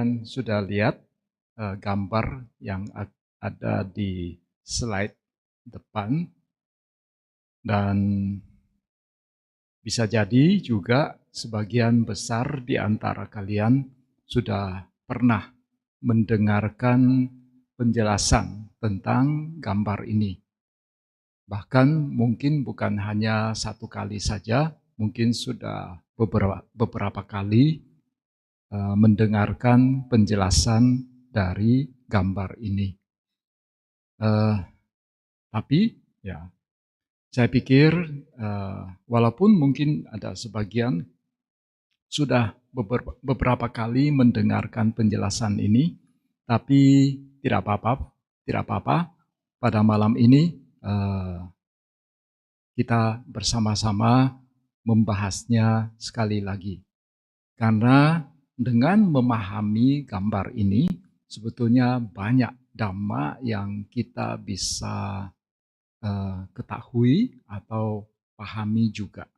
kalian sudah lihat gambar yang ada di slide depan, dan bisa jadi juga sebagian besar di antara kalian sudah pernah mendengarkan penjelasan tentang gambar ini. Bahkan mungkin bukan hanya satu kali saja, mungkin sudah beberapa kali mendengarkan penjelasan dari gambar ini. Tapi ya, saya pikir walaupun mungkin ada sebagian sudah beberapa kali mendengarkan penjelasan ini, tapi tidak apa-apa. Pada malam ini kita bersama-sama membahasnya sekali lagi. Karena dengan memahami gambar ini, sebetulnya banyak dhamma yang kita bisa ketahui atau pahami juga.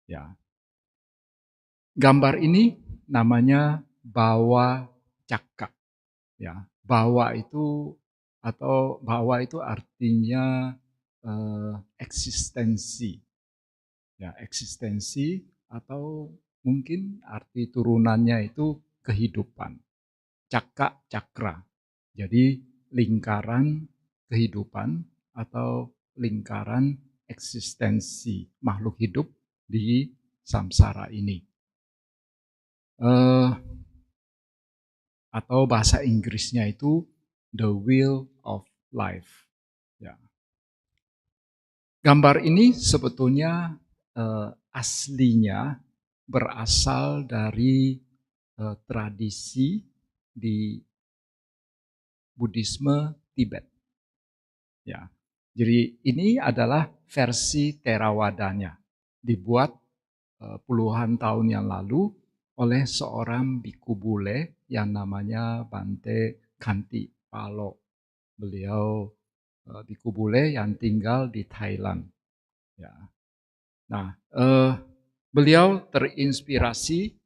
Ya. Gambar ini namanya bawa cakka. Ya, bawa itu artinya eksistensi. Ya, eksistensi atau mungkin arti turunannya itu kehidupan. Cakka, cakra. Jadi lingkaran kehidupan atau lingkaran eksistensi makhluk hidup di samsara ini. Atau bahasa Inggrisnya itu the wheel of life. Ya. Gambar ini sebetulnya aslinya berasal dari tradisi di Buddhisme Tibet. Ya. Jadi ini adalah versi Therawadanya, dibuat puluhan tahun yang lalu oleh seorang biku bule yang namanya Bante Khanti Palo. Beliau biku bule yang tinggal di Thailand. Ya. Nah, beliau terinspirasi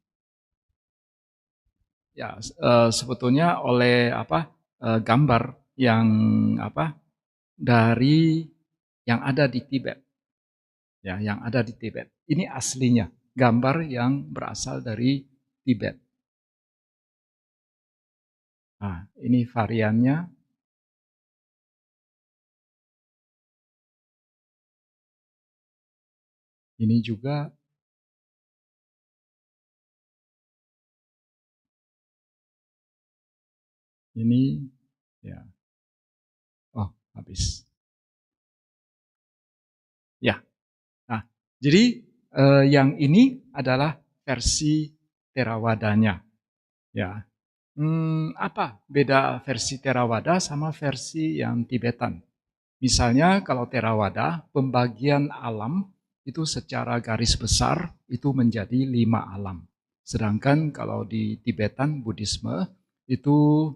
ya sebetulnya oleh gambar yang dari yang ada di Tibet. Ya, yang ada di Tibet. Ini aslinya, gambar yang berasal dari Tibet. Nah, ini variannya. Ini juga. Ini, ya. Oh, habis. Ya. Nah, jadi yang ini adalah versi Therawadanya. Ya. Apa beda versi Theravada sama versi yang Tibetan? Misalnya kalau Theravada, pembagian alam itu secara garis besar itu menjadi 5 alam. Sedangkan kalau di Tibetan Buddhisme itu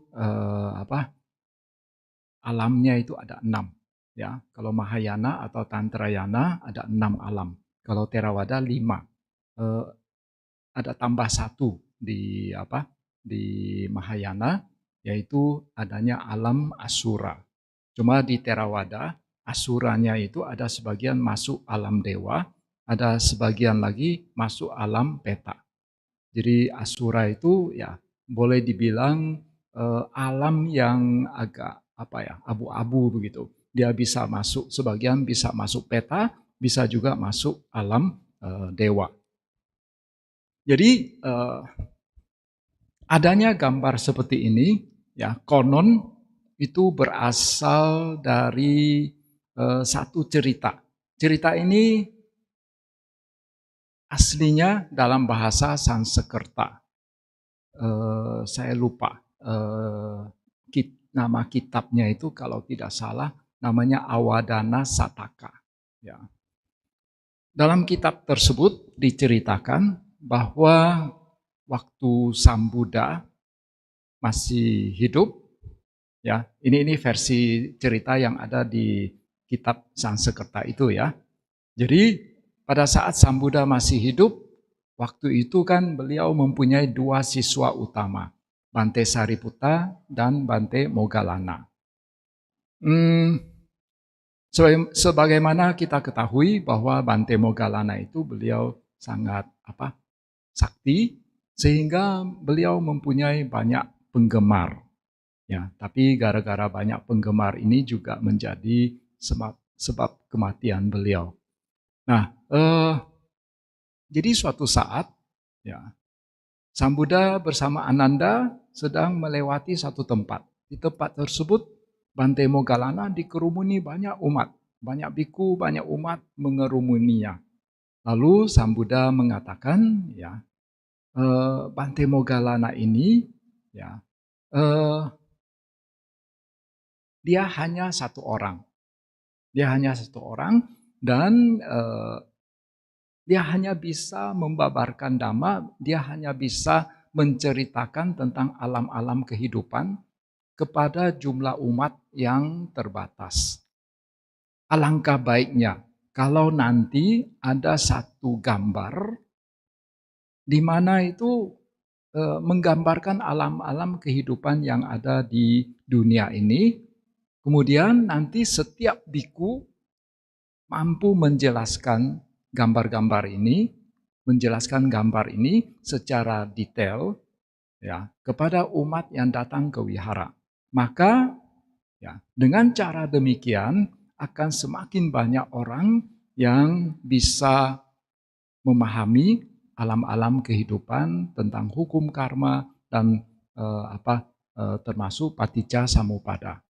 alamnya itu ada 6. Ya, kalau Mahayana atau Tantrayana ada 6 alam. Kalau Theravada 5. Ada tambah 1 di Mahayana, yaitu adanya alam Asura. Cuma di Theravada, Asuranya itu ada sebagian masuk alam dewa, ada sebagian lagi masuk alam peta. Jadi Asura itu ya boleh dibilang alam yang agak abu-abu begitu. Dia bisa masuk, sebagian bisa masuk peta, bisa juga masuk alam dewa. Jadi adanya gambar seperti ini, ya konon itu berasal dari satu cerita. Cerita ini aslinya dalam bahasa Sanskerta. Saya lupa nama kitabnya itu, kalau tidak salah namanya Awadana Sataka. Ya. Dalam kitab tersebut diceritakan bahwa waktu Sang Buddha masih hidup, ya, ini versi cerita yang ada di kitab Sanskerta itu ya. Jadi pada saat Sang Buddha masih hidup, waktu itu kan beliau mempunyai 2 siswa utama. Bante Sariputta, dan Bante Moggallana. Hmm, sebagaimana kita ketahui bahwa Bante Moggallana itu beliau sangat sakti, sehingga beliau mempunyai banyak penggemar. Ya, tapi gara-gara banyak penggemar ini juga menjadi sebab kematian beliau. Nah, jadi suatu saat, ya, Sang Buddha bersama Ananda sedang melewati satu tempat. Di tempat tersebut, Bante Moggallana dikerumuni banyak umat. Banyak biku, banyak umat mengerumuninya. Lalu Sang Buddha mengatakan, ya, Bante Moggallana ini, ya, dia hanya satu orang. Dia hanya satu orang dan dia hanya bisa membabarkan dhamma, dia hanya bisa menceritakan tentang alam-alam kehidupan kepada jumlah umat yang terbatas. Alangkah baiknya kalau nanti ada satu gambar di mana itu menggambarkan alam-alam kehidupan yang ada di dunia ini. Kemudian nanti setiap biku mampu menjelaskan gambar-gambar ini, menjelaskan gambar ini secara detail, ya, kepada umat yang datang ke wihara. Maka, ya, dengan cara demikian akan semakin banyak orang yang bisa memahami alam-alam kehidupan tentang hukum karma dan termasuk paticca samuppada.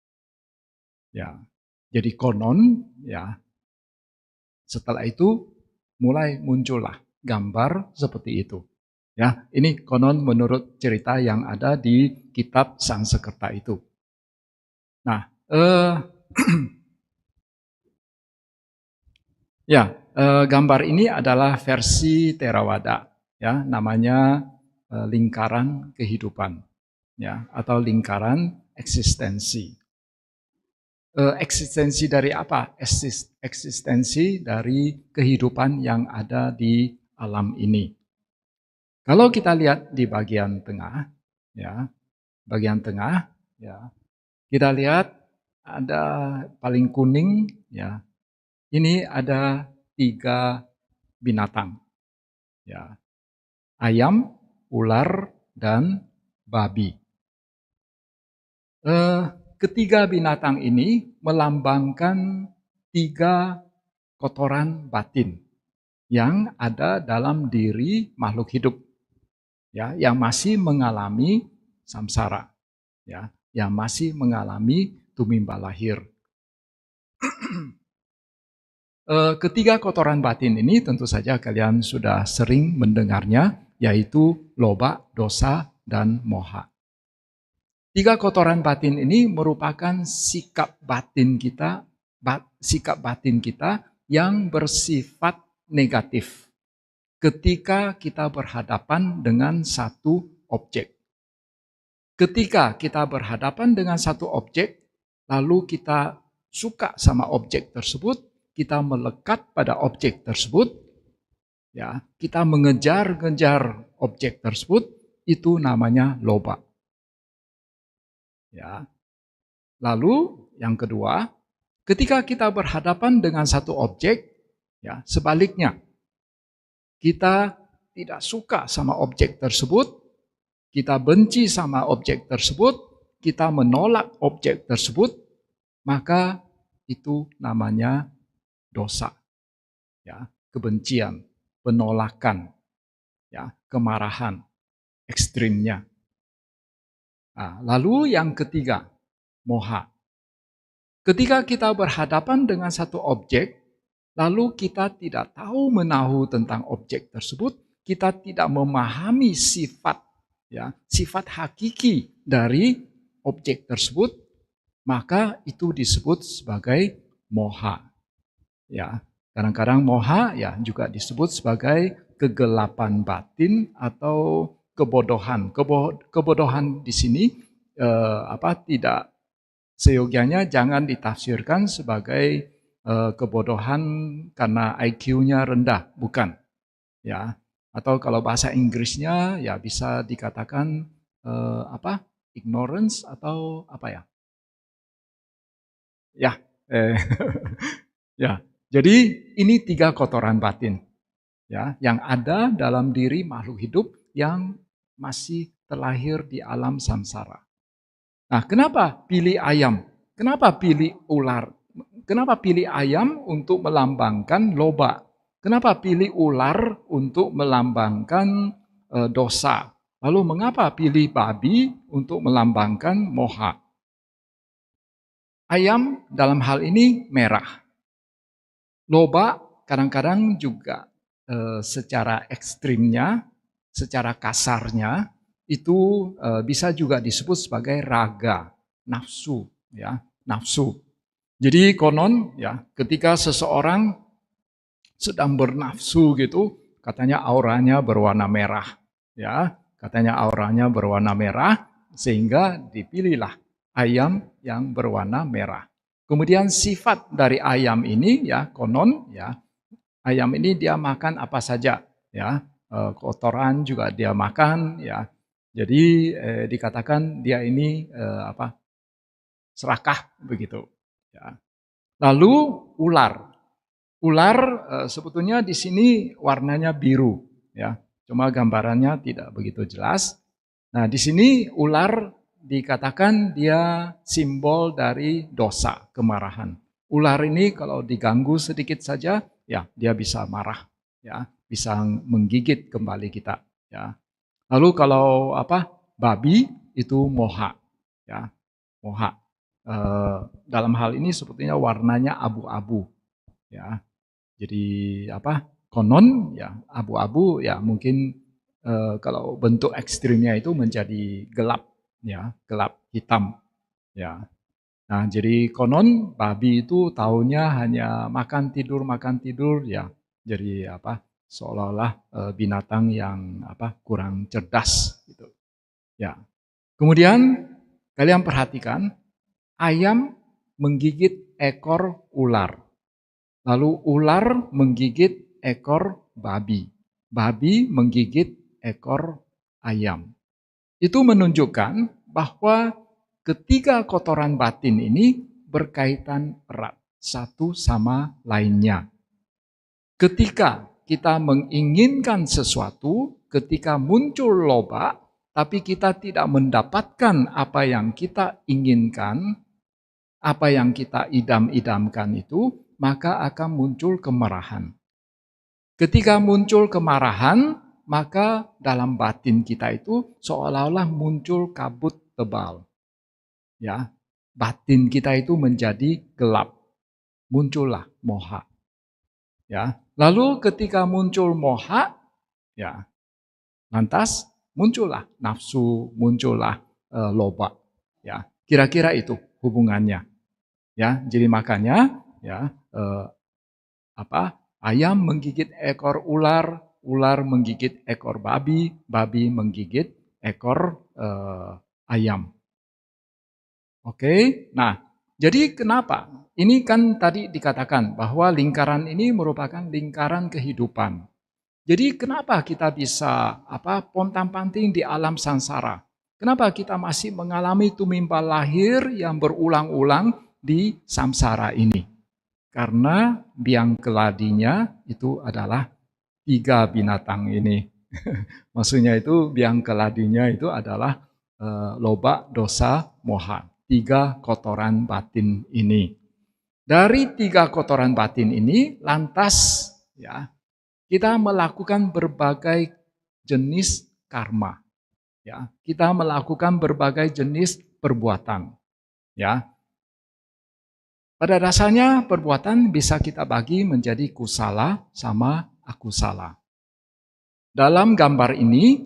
Ya, jadi konon, ya, setelah itu mulai muncullah gambar seperti itu. Ya, ini konon menurut cerita yang ada di kitab Sangsekerta itu. Nah, ya, gambar ini adalah versi Theravada, ya, namanya lingkaran kehidupan, ya, atau lingkaran eksistensi. Eksistensi dari apa? Eksistensi dari kehidupan yang ada di alam ini. Kalau kita lihat di bagian tengah, ya, kita lihat ada paling kuning, ya. Ini ada 3 binatang, ya, ayam, ular, dan babi. Ketiga binatang ini melambangkan 3 kotoran batin yang ada dalam diri makhluk hidup, ya, yang masih mengalami samsara, ya, yang masih mengalami tumimba lahir. Ketiga kotoran batin ini tentu saja kalian sudah sering mendengarnya, yaitu loba, dosa, dan moha. 3 kotoran batin ini merupakan sikap batin kita yang bersifat negatif ketika kita berhadapan dengan satu objek. Ketika kita berhadapan dengan satu objek, lalu kita suka sama objek tersebut, kita melekat pada objek tersebut, ya, kita mengejar-ngejar objek tersebut, itu namanya loba. Ya. Lalu yang kedua, ketika kita berhadapan dengan satu objek, ya, sebaliknya, kita tidak suka sama objek tersebut, kita benci sama objek tersebut, kita menolak objek tersebut, maka itu namanya dosa, ya, kebencian, penolakan, ya, kemarahan, ekstrimnya. Nah, lalu yang ketiga, moha. Ketika kita berhadapan dengan satu objek, lalu kita tidak tahu menahu tentang objek tersebut, kita tidak memahami sifat, ya, sifat hakiki dari objek tersebut, maka itu disebut sebagai moha. Ya, kadang-kadang moha, ya, juga disebut sebagai kegelapan batin atau kebodohan. Kebodohan di sini tidak seyogianya jangan ditafsirkan sebagai kebodohan karena IQ-nya rendah, bukan. Ya, atau kalau bahasa Inggrisnya ya bisa dikatakan ignorance atau apa ya? Ya, ya. Jadi ini 3 kotoran batin ya yang ada dalam diri makhluk hidup yang masih terlahir di alam samsara. Nah, kenapa pilih ayam? Kenapa pilih ular? Kenapa pilih ayam untuk melambangkan loba? Kenapa pilih ular untuk melambangkan dosa? Lalu mengapa pilih babi untuk melambangkan moha? Ayam dalam hal ini merah. Loba kadang-kadang juga secara ekstrimnya, secara kasarnya itu bisa juga disebut sebagai raga, nafsu, ya, nafsu. Jadi konon ya, ketika seseorang sedang bernafsu gitu, katanya auranya berwarna merah, ya, katanya auranya berwarna merah sehingga dipilihlah ayam yang berwarna merah. Kemudian sifat dari ayam ini ya konon ya, ayam ini dia makan apa saja ya, kotoran juga dia makan ya. Jadi dikatakan dia ini serakah begitu. Ya. Lalu ular. Ular sebetulnya di sini warnanya biru ya. Cuma gambarannya tidak begitu jelas. Nah, di sini ular dikatakan dia simbol dari dosa, kemarahan. Ular ini kalau diganggu sedikit saja ya dia bisa marah ya, bisa menggigit kembali kita ya. Lalu kalau babi itu moha ya, moha. Dalam hal ini sebetulnya warnanya abu-abu ya. Jadi konon ya abu-abu ya mungkin kalau bentuk ekstrimnya itu menjadi gelap ya, gelap hitam ya. Nah, jadi konon babi itu taunya hanya makan tidur ya. Jadi seolah-olah binatang yang kurang cerdas gitu. Ya. Kemudian kalian perhatikan ayam menggigit ekor ular. Lalu ular menggigit ekor babi. Babi menggigit ekor ayam. Itu menunjukkan bahwa ketiga kotoran batin ini berkaitan erat satu sama lainnya. Ketika kita menginginkan sesuatu, ketika muncul loba, tapi kita tidak mendapatkan apa yang kita inginkan, apa yang kita idam-idamkan itu, maka akan muncul kemarahan. Ketika muncul kemarahan, maka dalam batin kita itu seolah-olah muncul kabut tebal. Ya, batin kita itu menjadi gelap. Muncullah moha. Ya, lalu ketika muncul moha, ya, lantas muncullah nafsu, muncullah loba. Ya, kira-kira itu hubungannya. Ya, jadi makanya ya ayam menggigit ekor ular, ular menggigit ekor babi, babi menggigit ekor ayam. Oke, nah jadi kenapa? Ini kan tadi dikatakan bahwa lingkaran ini merupakan lingkaran kehidupan. Jadi kenapa kita bisa pontang-panting di alam sansara? Kenapa kita masih mengalami tumimbal lahir yang berulang-ulang di samsara ini? Karena biang keladinya itu adalah 3 binatang ini. Maksudnya itu biang keladinya itu adalah loba, dosa, moha. 3 kotoran batin ini. Dari 3 kotoran batin ini lantas ya kita melakukan berbagai jenis karma. Ya, kita melakukan berbagai jenis perbuatan. Ya, pada dasarnya perbuatan bisa kita bagi menjadi kusala sama akusala. Dalam gambar ini,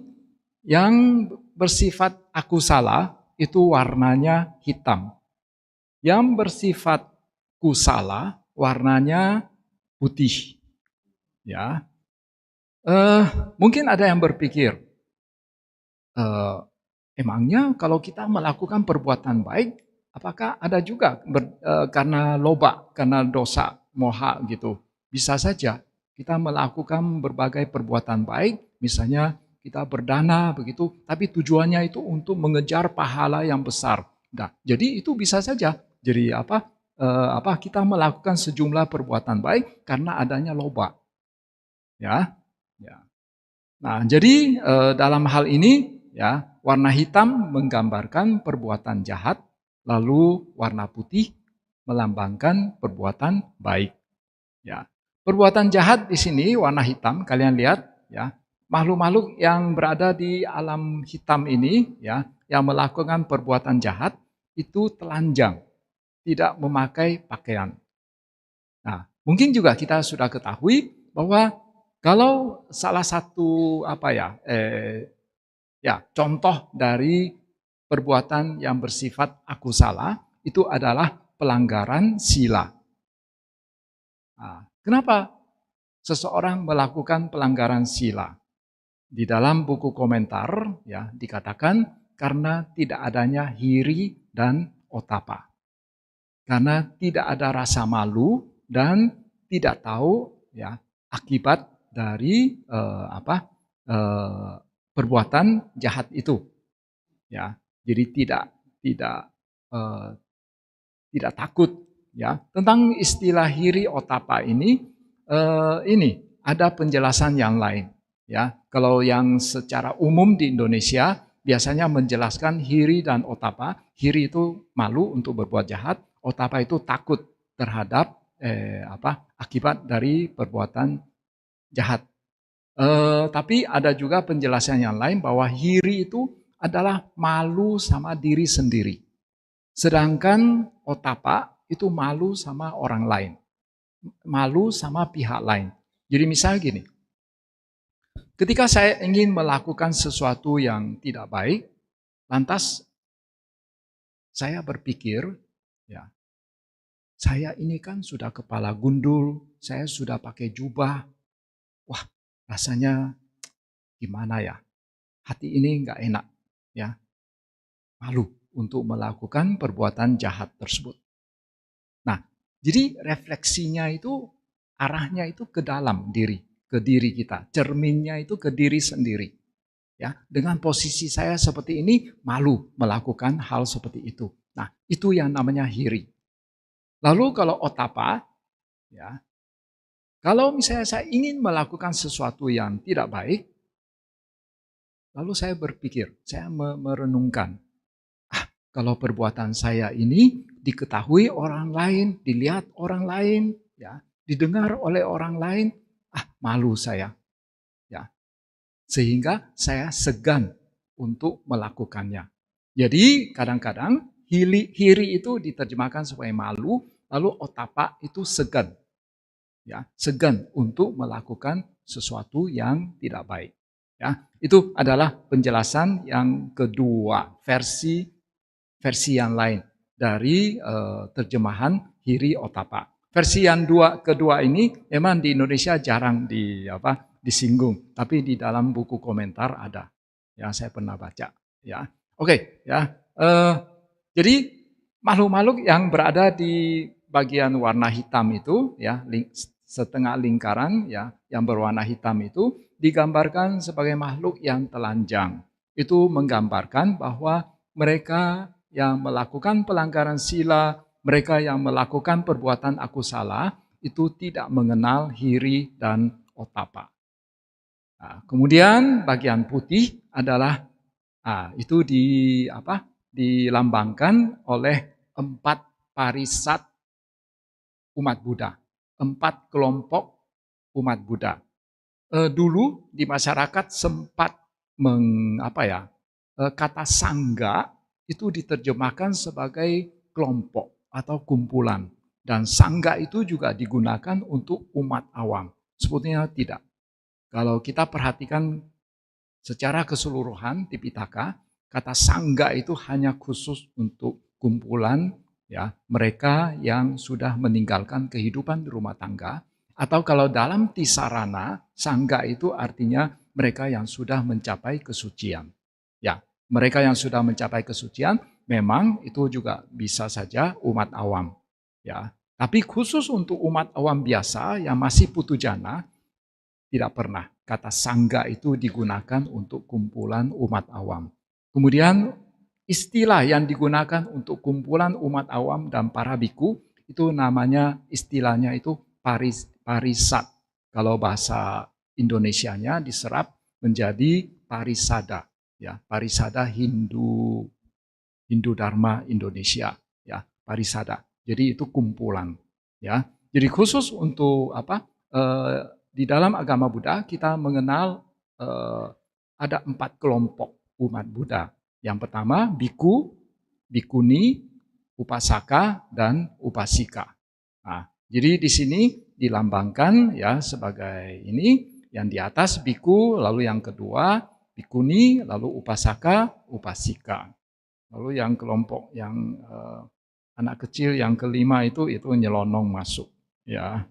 yang bersifat akusala itu warnanya hitam. Yang bersifat kusala warnanya putih. Ya, mungkin ada yang berpikir, emangnya kalau kita melakukan perbuatan baik, apakah ada juga karena loba, karena dosa, moha gitu. Bisa saja kita melakukan berbagai perbuatan baik, misalnya kita berdana begitu, tapi tujuannya itu untuk mengejar pahala yang besar. Nah, jadi itu bisa saja. Jadi kita melakukan sejumlah perbuatan baik karena adanya loba. Ya. Ya. Nah, jadi dalam hal ini ya, warna hitam menggambarkan perbuatan jahat, lalu warna putih melambangkan perbuatan baik. Ya. Perbuatan jahat di sini warna hitam, kalian lihat ya. Makhluk-makhluk yang berada di alam hitam ini ya, yang melakukan perbuatan jahat itu telanjang, tidak memakai pakaian. Nah, mungkin juga kita sudah ketahui bahwa kalau salah satu contoh dari perbuatan yang bersifat aku salah itu adalah pelanggaran sila. Nah, kenapa seseorang melakukan pelanggaran sila? Di dalam buku komentar ya dikatakan karena tidak adanya hiri dan otapa. Karena tidak ada rasa malu dan tidak tahu ya akibat dari perbuatan jahat itu. Ya, jadi tidak takut ya. Tentang istilah hiri otapa ini ada penjelasan yang lain ya. Kalau yang secara umum di Indonesia biasanya menjelaskan hiri dan otapa. Hiri itu malu untuk berbuat jahat, otapa itu takut terhadap akibat dari perbuatan jahat. Tapi ada juga penjelasan yang lain bahwa hiri itu adalah malu sama diri sendiri. Sedangkan otapa itu malu sama orang lain. Malu sama pihak lain. Jadi misalnya gini, ketika saya ingin melakukan sesuatu yang tidak baik, lantas saya berpikir, ya, saya ini kan sudah kepala gundul, saya sudah pakai jubah, wah rasanya gimana ya, hati ini nggak enak, ya, malu untuk melakukan perbuatan jahat tersebut. Nah, jadi refleksinya itu arahnya itu ke dalam diri, ke diri kita, cerminnya itu ke diri sendiri. Ya, dengan posisi saya seperti ini malu melakukan hal seperti itu. Nah, itu yang namanya hiri. Lalu kalau otapa, ya, kalau misalnya saya ingin melakukan sesuatu yang tidak baik, lalu saya berpikir, saya merenungkan, kalau perbuatan saya ini diketahui orang lain, dilihat orang lain, ya, didengar oleh orang lain, malu saya, ya, sehingga saya segan untuk melakukannya. Jadi kadang-kadang hiri itu diterjemahkan sebagai malu, lalu otapa itu segan, ya, segan untuk melakukan sesuatu yang tidak baik. Ya, itu adalah penjelasan yang kedua, versi yang lain dari terjemahan hiri otapa. Versi yang kedua ini memang di Indonesia jarang disinggung, tapi di dalam buku komentar ada. Ya, saya pernah baca. Ya, oke, ya. Jadi makhluk-makhluk yang berada di bagian warna hitam itu, ya, setengah lingkaran, ya, yang berwarna hitam itu digambarkan sebagai makhluk yang telanjang. Itu menggambarkan bahwa mereka yang melakukan pelanggaran sila, mereka yang melakukan perbuatan aku salah, itu tidak mengenal hiri dan otapa. Nah, kemudian bagian putih adalah itu dilambangkan oleh 4 parisat umat Buddha, 4 kelompok umat Buddha. Dulu di masyarakat sempat kata sangga itu diterjemahkan sebagai kelompok atau kumpulan. Dan sangga itu juga digunakan untuk umat awam. Sebetulnya tidak. Kalau kita perhatikan secara keseluruhan di Pitaka, kata sangga itu hanya khusus untuk kumpulan ya mereka yang sudah meninggalkan kehidupan rumah tangga. Atau kalau dalam Tisarana, sangga itu artinya mereka yang sudah mencapai kesucian. Ya, mereka yang sudah mencapai kesucian memang itu juga bisa saja umat awam. Ya, tapi khusus untuk umat awam biasa yang masih putujana tidak pernah. kata sangga itu digunakan untuk kumpulan umat awam. Kemudian istilah yang digunakan untuk kumpulan umat awam dan para biku itu namanya, istilahnya itu parisat. Kalau bahasa Indonesianya diserap menjadi parisada, ya, parisada Hindu Dharma Indonesia, ya, parisada. Jadi itu kumpulan, ya. Jadi khusus untuk di dalam agama Buddha kita mengenal ada 4 kelompok umat Buddha. Yang pertama biku, bikuni, upasaka, dan upasika. Nah, jadi di sini dilambangkan ya sebagai ini, yang di atas biku, lalu yang kedua bikuni, lalu upasaka, upasika. Lalu yang kelompok yang anak kecil yang kelima itu nyelonong masuk, ya.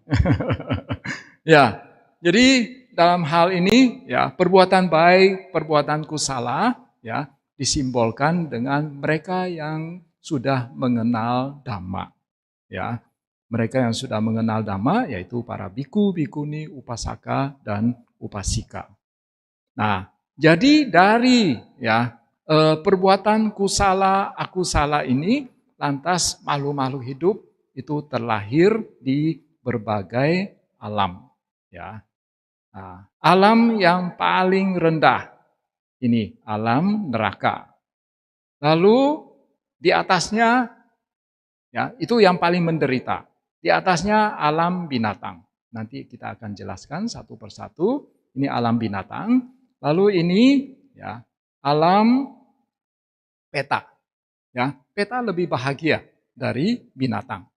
Ya, jadi dalam hal ini ya perbuatan baik, perbuatan kusala ya disimbolkan dengan mereka yang sudah mengenal Dhamma, ya. Mereka yang sudah mengenal Dhamma yaitu para biku, bikuni, upasaka, dan upasika. Nah, jadi dari ya perbuatan kusala, akusala ini lantas makhluk-makhluk hidup itu terlahir di berbagai alam, ya. Nah, alam yang paling rendah ini alam neraka. Lalu di atasnya ya itu yang paling menderita. Di atasnya alam binatang. Nanti kita akan jelaskan satu persatu. Ini alam binatang. Lalu ini ya alam peta. Ya, peta lebih bahagia dari binatang.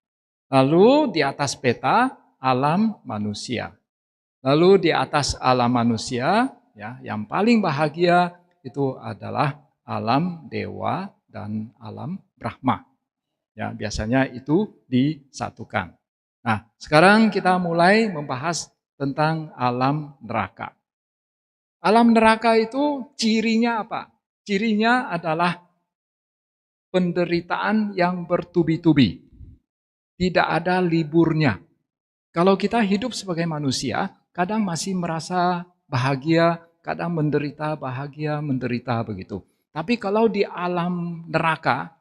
Lalu di atas peta alam manusia. Lalu di atas alam manusia ya yang paling bahagia itu adalah alam dewa dan alam Brahma. Ya, biasanya itu disatukan. Nah, sekarang kita mulai membahas tentang alam neraka. Alam neraka itu cirinya apa? Cirinya adalah penderitaan yang bertubi-tubi. Tidak ada liburnya. Kalau kita hidup sebagai manusia, kadang masih merasa bahagia, kadang menderita, bahagia, menderita begitu. Tapi kalau di alam neraka,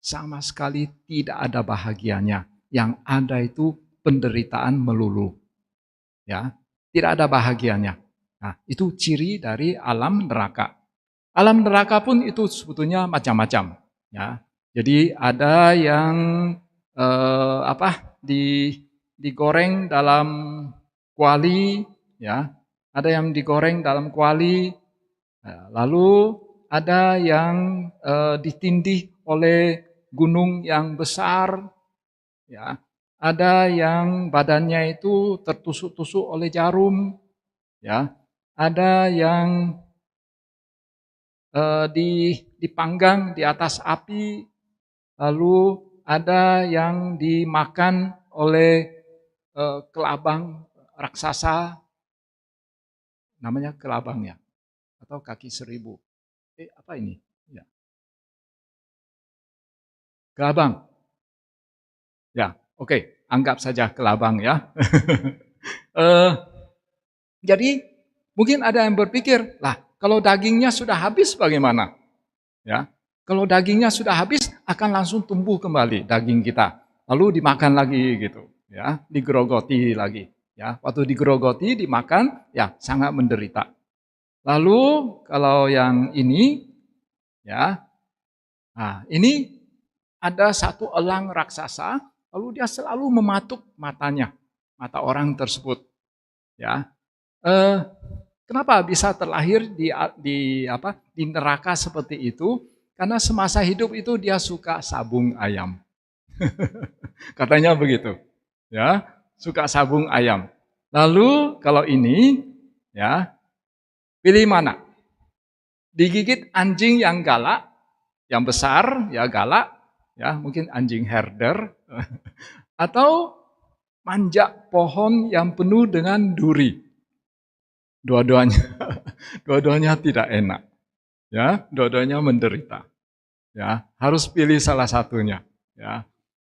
sama sekali tidak ada bahagianya. Yang ada itu penderitaan melulu. Ya, tidak ada bahagianya. Nah, itu ciri dari alam neraka. Alam neraka pun itu sebetulnya macam-macam. Ya, jadi ada yang digoreng dalam kuali, ya, ada yang digoreng dalam kuali, lalu ada yang ditindih oleh gunung yang besar, ya, ada yang badannya itu tertusuk-tusuk oleh jarum, ya, ada yang dipanggang di atas api, lalu ada yang dimakan oleh kelabang raksasa, namanya kelabang ya, atau kaki seribu. Apa ini? Ya. Kelabang. Ya, oke, anggap saja kelabang ya. Jadi mungkin ada yang berpikir, lah kalau dagingnya sudah habis bagaimana? Ya, kalau dagingnya sudah habis akan langsung tumbuh kembali daging kita, lalu dimakan lagi gitu, ya, digerogoti lagi. Ya, waktu digerogoti dimakan, ya sangat menderita. Lalu kalau yang ini, ya, nah ini ada satu elang raksasa, lalu dia selalu mematuk matanya, mata orang tersebut. Ya, kenapa bisa terlahir di neraka seperti itu? Karena semasa hidup itu dia suka sabung ayam. Katanya begitu. Ya, suka sabung ayam. Lalu kalau ini, ya, pilih mana? Digigit anjing yang galak, yang besar, ya galak, ya mungkin anjing herder, atau manjak pohon yang penuh dengan duri. Dua-duanya tidak enak. Ya, dua-duanya menderita. Ya, harus pilih salah satunya, ya.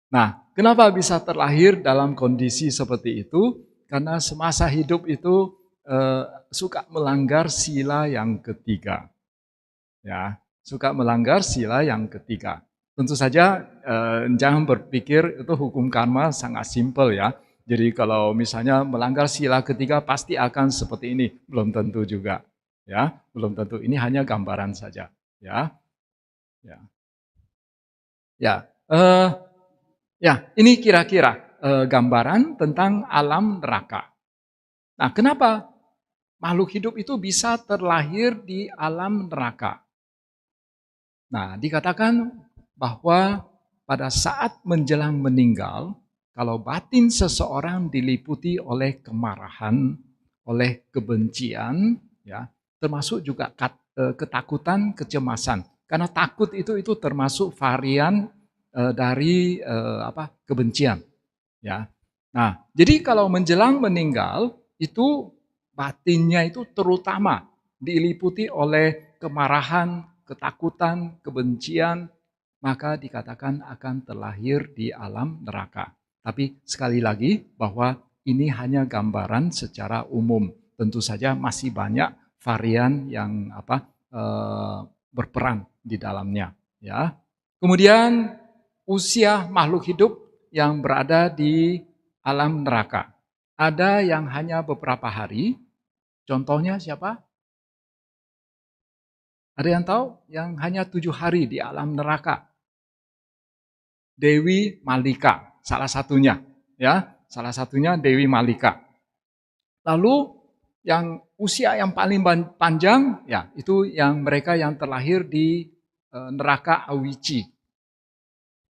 Nah, kenapa bisa terlahir dalam kondisi seperti itu? Karena semasa hidup itu suka melanggar sila yang ketiga. Ya, suka melanggar sila yang ketiga. Tentu saja jangan berpikir itu hukum karma sangat simpel ya. Jadi kalau misalnya melanggar sila ketiga pasti akan seperti ini, belum tentu juga. Ya, belum tentu. Ini hanya gambaran saja. Ya, ya, ya. Ya, ini kira-kira gambaran tentang alam neraka. Nah, kenapa makhluk hidup itu bisa terlahir di alam neraka? Nah, dikatakan bahwa pada saat menjelang meninggal, kalau batin seseorang diliputi oleh kemarahan, oleh kebencian, ya, termasuk juga ketakutan, kecemasan. Karena takut itu termasuk varian dari kebencian, ya. Nah, jadi kalau menjelang meninggal itu batinnya itu terutama diliputi oleh kemarahan, ketakutan, kebencian, maka dikatakan akan terlahir di alam neraka. Tapi sekali lagi bahwa ini hanya gambaran secara umum. Tentu saja masih banyak varian yang berperan di dalamnya. Ya. Kemudian usia makhluk hidup yang berada di alam neraka. Ada yang hanya beberapa hari. Contohnya siapa? Ada yang tahu? Yang hanya 7 hari di alam neraka. Dewi Malika, salah satunya. Ya, salah satunya Dewi Malika. Lalu yang usia yang paling panjang, ya itu yang mereka yang terlahir di neraka Awici.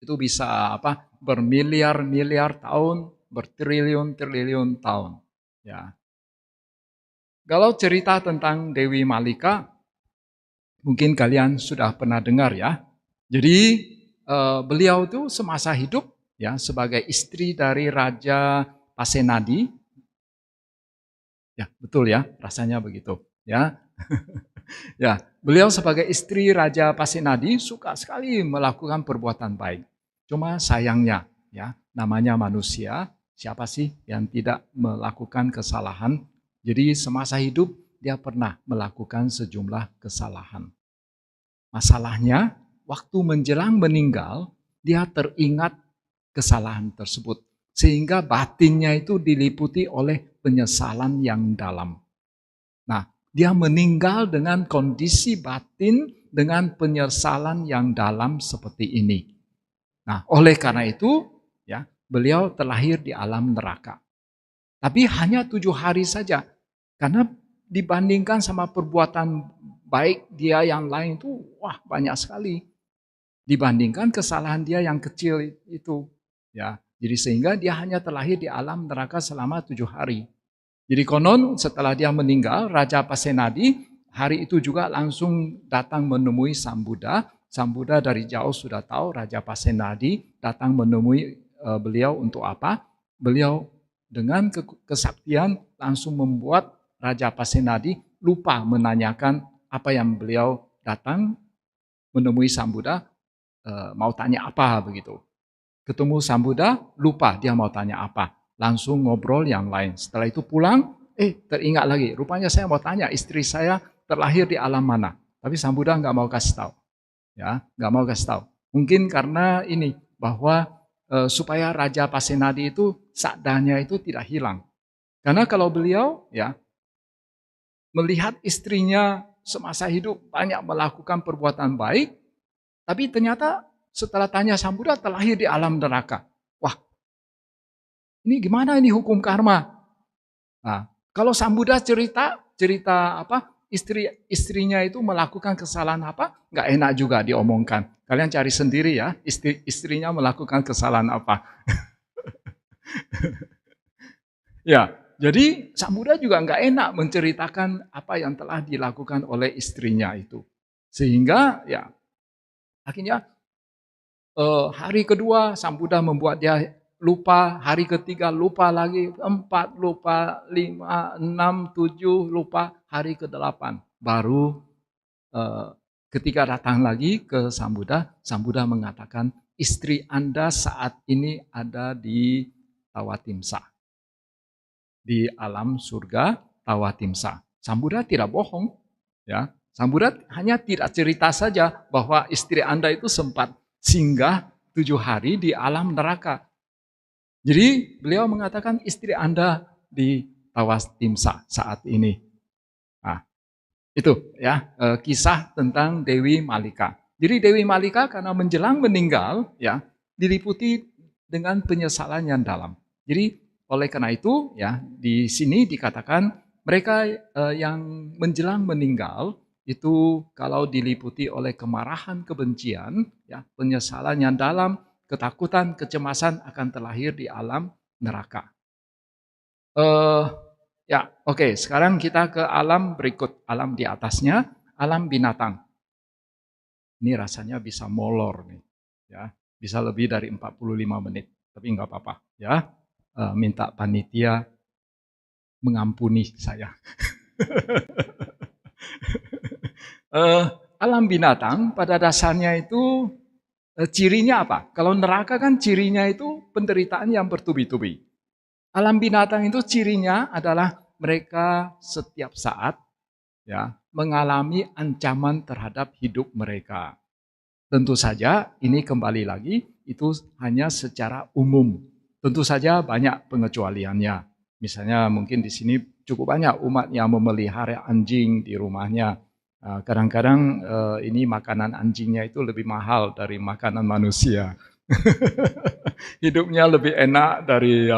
Itu bisa bermiliar-miliar tahun, bertriliun-triliun tahun. Ya. Kalau cerita tentang Dewi Malika, mungkin kalian sudah pernah dengar ya. Jadi beliau itu semasa hidup ya sebagai istri dari Raja Pasenadi. Ya, betul ya, rasanya begitu. Ya. Ya, beliau sebagai istri Raja Pasenadi suka sekali melakukan perbuatan baik. Cuma sayangnya ya, namanya manusia, siapa sih yang tidak melakukan kesalahan? Jadi semasa hidup dia pernah melakukan sejumlah kesalahan. Masalahnya, waktu menjelang meninggal, dia teringat kesalahan tersebut. Sehingga batinnya itu diliputi oleh penyesalan yang dalam. Nah, dia meninggal dengan kondisi batin dengan penyesalan yang dalam seperti ini. Nah, oleh karena itu, ya, beliau terlahir di alam neraka. Tapi hanya 7 hari saja. Karena dibandingkan sama perbuatan baik dia yang lain itu, wah banyak sekali. Dibandingkan kesalahan dia yang kecil itu. Ya, jadi sehingga dia hanya terlahir di alam neraka selama 7 hari. Jadi konon setelah dia meninggal, Raja Pasenadi hari itu juga langsung datang menemui Sang Buddha. Sang Buddha dari jauh sudah tahu Raja Pasenadi datang menemui beliau untuk apa. Beliau dengan kesaktian langsung membuat Raja Pasenadi lupa menanyakan apa yang beliau datang menemui Sang Buddha mau tanya apa begitu. Ketemu Sang Buddha, lupa dia mau tanya apa. Langsung ngobrol yang lain. Setelah itu pulang, teringat lagi. Rupanya saya mau tanya istri saya terlahir di alam mana. Tapi Sang Buddha nggak mau kasih tahu. Ya, nggak mau kasih tahu. Mungkin karena ini bahwa supaya Raja Pasenadi itu sadanya itu tidak hilang. Karena kalau beliau ya melihat istrinya semasa hidup banyak melakukan perbuatan baik, tapi ternyata setelah tanya Sang Buddha terlahir di alam neraka. Wah, ini gimana ini hukum karma? Nah, kalau Sang Buddha cerita apa? Istrinya itu melakukan kesalahan apa? Nggak enak juga diomongkan. Kalian cari sendiri ya, istrinya melakukan kesalahan apa. Ya, jadi Sang Buddha juga nggak enak menceritakan apa yang telah dilakukan oleh istrinya itu. Sehingga ya akhirnya hari kedua Sang Buddha membuat dia lupa, hari ketiga lupa lagi, 4 lupa, 5, 6, 7 lupa, hari ke-8 baru ketika datang lagi ke Sang Buddha mengatakan istri Anda saat ini ada di Tawatimsa, di alam surga, Tawatimsa. Sang Buddha tidak bohong, ya. Sang Buddha hanya tidak cerita saja bahwa istri Anda itu sempat singgah 7 hari di alam neraka. Jadi beliau mengatakan istri Anda di Tawatimsa saat ini. Nah, itu ya kisah tentang Dewi Malika. Jadi Dewi Malika karena menjelang meninggal ya diliputi dengan penyesalan yang dalam. Jadi oleh karena itu ya di sini dikatakan mereka yang menjelang meninggal itu kalau diliputi oleh kemarahan, kebencian, ya penyesalan yang dalam, ketakutan, kecemasan akan terlahir di alam neraka. Ya, oke. Sekarang kita ke alam berikut, alam di atasnya, alam binatang. Ini rasanya bisa molor nih, ya, bisa lebih dari 45 menit, tapi nggak apa-apa, ya. Minta panitia mengampuni saya. Alam binatang pada dasarnya itu cirinya apa? Kalau neraka kan cirinya itu penderitaan yang bertubi-tubi. Alam binatang itu cirinya adalah mereka setiap saat ya mengalami ancaman terhadap hidup mereka. Tentu saja ini kembali lagi itu hanya secara umum. Tentu saja banyak pengecualiannya. Misalnya mungkin di sini cukup banyak umat yang memelihara anjing di rumahnya. Kadang-kadang ini makanan anjingnya itu lebih mahal dari makanan manusia. Hidupnya lebih enak dari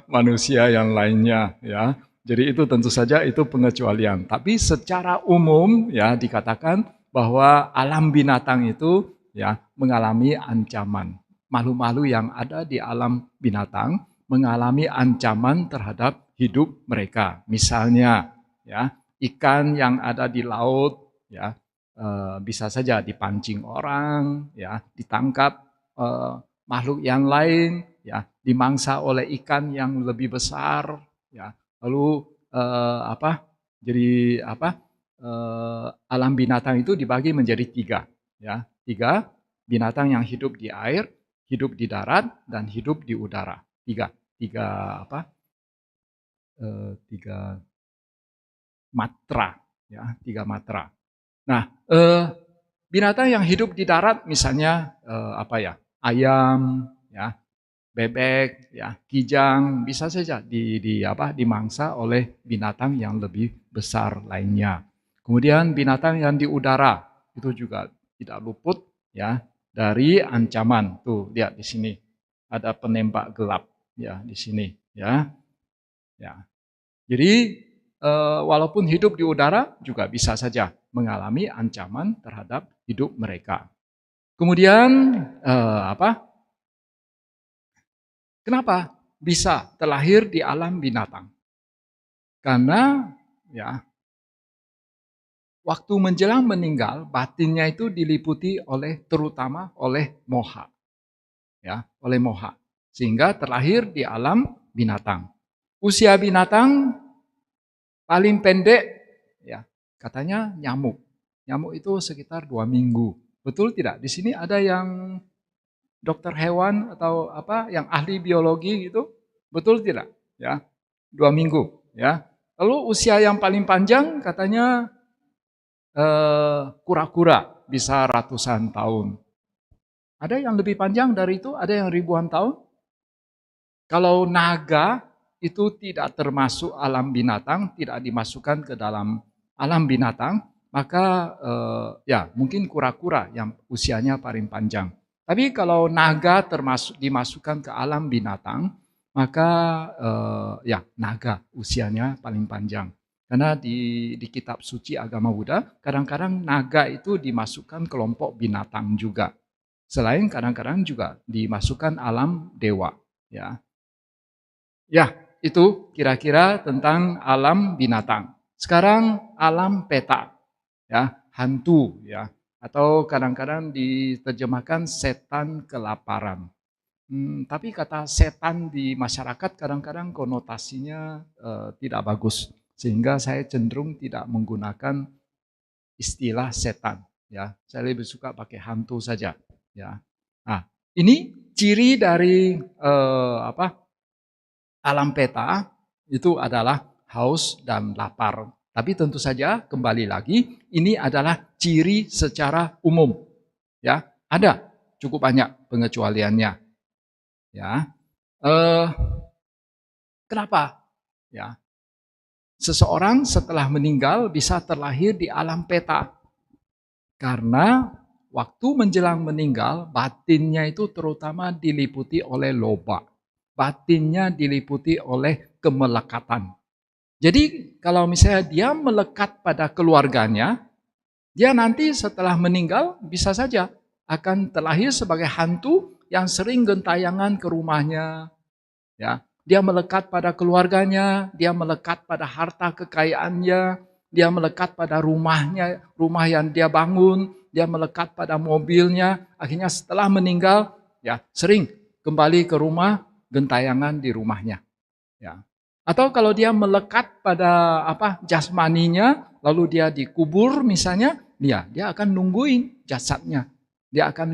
manusia yang lainnya ya. Jadi itu tentu saja itu pengecualian. Tapi secara umum ya dikatakan bahwa alam binatang itu ya mengalami ancaman. Makhluk-makhluk yang ada di alam binatang mengalami ancaman terhadap hidup mereka. Misalnya ya ikan yang ada di laut ya bisa saja dipancing orang ya ditangkap makhluk yang lain ya dimangsa oleh ikan yang lebih besar ya lalu alam binatang itu dibagi menjadi 3 ya 3 binatang yang hidup di air, hidup di darat dan hidup di udara. 3 matra ya 3 matra. Nah binatang yang hidup di darat misalnya ayam ya bebek, ya, kijang bisa saja dimangsa oleh binatang yang lebih besar lainnya. Kemudian binatang yang di udara itu juga tidak luput ya dari ancaman. Tuh lihat di sini ada penembak gelap ya di sini ya. Ya. Jadi walaupun hidup di udara juga bisa saja mengalami ancaman terhadap hidup mereka. Kemudian kenapa bisa terlahir di alam binatang? Karena ya waktu menjelang meninggal batinnya itu diliputi terutama oleh moha. Ya, oleh moha. Sehingga terlahir di alam binatang. Usia binatang paling pendek ya katanya nyamuk. Nyamuk itu sekitar 2 minggu. Betul tidak? Di sini ada yang dokter hewan atau yang ahli biologi gitu, betul tidak? Ya, 2 minggu. Ya, lalu usia yang paling panjang katanya kura-kura bisa ratusan tahun. Ada yang lebih panjang dari itu, ada yang ribuan tahun. Kalau naga itu tidak termasuk alam binatang, tidak dimasukkan ke dalam alam binatang, maka ya mungkin kura-kura yang usianya paling panjang. Tapi kalau naga dimasukkan ke alam binatang, maka ya naga usianya paling panjang. Karena di kitab suci agama Buddha, kadang-kadang naga itu dimasukkan kelompok binatang juga. Selain kadang-kadang juga dimasukkan alam dewa. Ya, itu kira-kira tentang alam binatang. Sekarang alam peta, ya hantu, ya atau kadang-kadang diterjemahkan setan kelaparan. Tapi kata setan di masyarakat kadang-kadang konotasinya tidak bagus, sehingga saya cenderung tidak menggunakan istilah setan. Ya, saya lebih suka pakai hantu saja. Ya, nah ini ciri dari alam peta itu adalah haus dan lapar. Tapi tentu saja kembali lagi ini adalah ciri secara umum. Ya, ada cukup banyak pengecualiannya. Ya, kenapa? Ya, seseorang setelah meninggal bisa terlahir di alam peta. Karena waktu menjelang meninggal, batinnya itu terutama diliputi oleh loba. Batinnya diliputi oleh kemelekatan. Jadi kalau misalnya dia melekat pada keluarganya, dia nanti setelah meninggal bisa saja akan terlahir sebagai hantu yang sering gentayangan ke rumahnya. Ya, dia melekat pada keluarganya, dia melekat pada harta kekayaannya, dia melekat pada rumahnya, rumah yang dia bangun, dia melekat pada mobilnya. Akhirnya setelah meninggal, ya sering kembali ke rumah, gentayangan di rumahnya. Ya. Atau kalau dia melekat pada jasmaninya, lalu dia dikubur misalnya, dia akan nungguin jasadnya, dia akan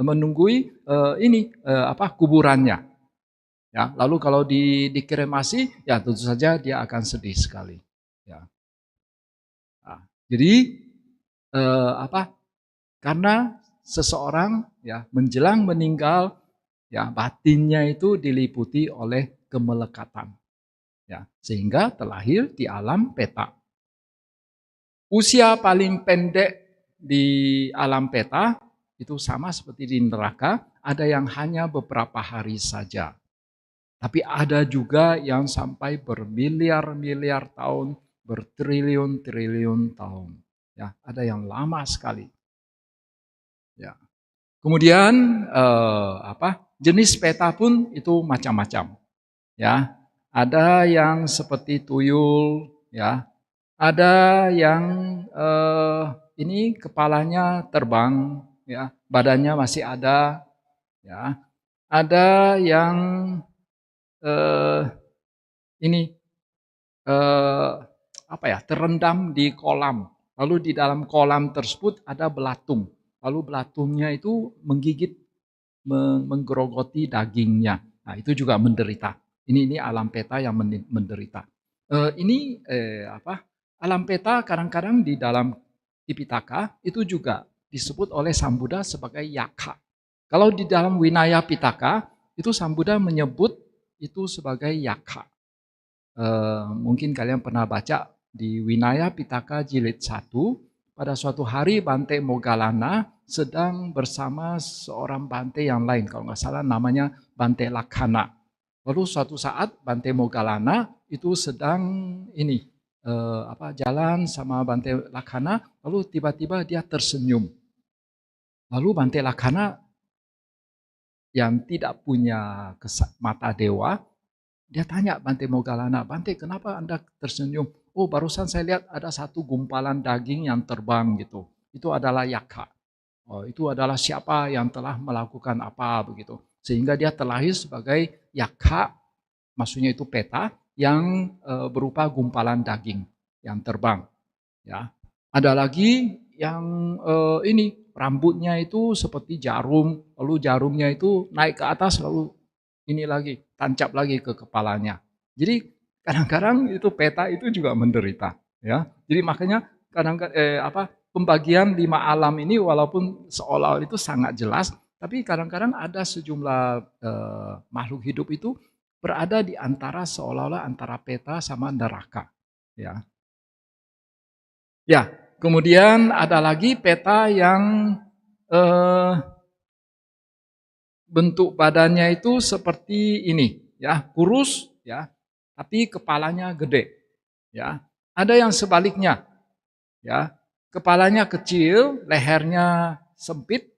menunggui kuburannya. Ya, lalu kalau dikremasi, ya tentu saja dia akan sedih sekali. Ya. Nah, jadi karena seseorang ya menjelang meninggal, ya batinnya itu diliputi oleh kemelekatan. Ya, sehingga terlahir di alam peta. Usia paling pendek di alam peta itu sama seperti di neraka, ada yang hanya beberapa hari saja. Tapi ada juga yang sampai bermiliar-miliar tahun, bertriliun-triliun tahun. Ya, ada yang lama sekali. Ya. Kemudian jenis peta pun itu macam-macam. Ya, ada yang seperti tuyul, ya, ada yang ini kepalanya terbang, ya, badannya masih ada, ya, ada yang ini terendam di kolam, lalu di dalam kolam tersebut ada belatung, lalu belatungnya itu menggigit, menggerogoti dagingnya. Nah, itu juga menderita. Ini alam peta yang menderita. Alam peta kadang-kadang di dalam Tipitaka itu juga disebut oleh Sang Buddha sebagai yaka. Kalau di dalam Winaya Pitaka itu Sang Buddha menyebut itu sebagai yaka. Mungkin kalian pernah baca di Winaya Pitaka Jilid 1, pada suatu hari Bante Moggallana sedang bersama seorang Bante yang lain, kalau nggak salah namanya Bante Lakhana. Lalu suatu saat Bante Moggallana itu sedang jalan sama Bante Lakhana, lalu tiba-tiba dia tersenyum. Lalu Bante Lakhana yang tidak punya mata dewa, dia tanya Bante Moggallana, "Bante, kenapa Anda tersenyum?" "Oh, barusan saya lihat ada satu gumpalan daging yang terbang gitu. Itu adalah yaka. Oh, itu adalah siapa yang telah melakukan apa begitu." Sehingga dia terlahir sebagai yaka, maksudnya itu peta yang berupa gumpalan daging yang terbang. Ya, ada lagi yang rambutnya itu seperti jarum, lalu jarumnya itu naik ke atas lalu ini lagi, tancap lagi ke kepalanya. Jadi kadang-kadang itu peta itu juga menderita, ya. Jadi makanya pembagian 5 alam ini walaupun seolah itu sangat jelas, tapi kadang-kadang ada sejumlah makhluk hidup itu berada di antara seolah-olah antara peta sama neraka, ya. Ya, kemudian ada lagi peta yang bentuk badannya itu seperti ini, ya, kurus, ya, tapi kepalanya gede, ya. Ada yang sebaliknya, ya, kepalanya kecil, lehernya sempit,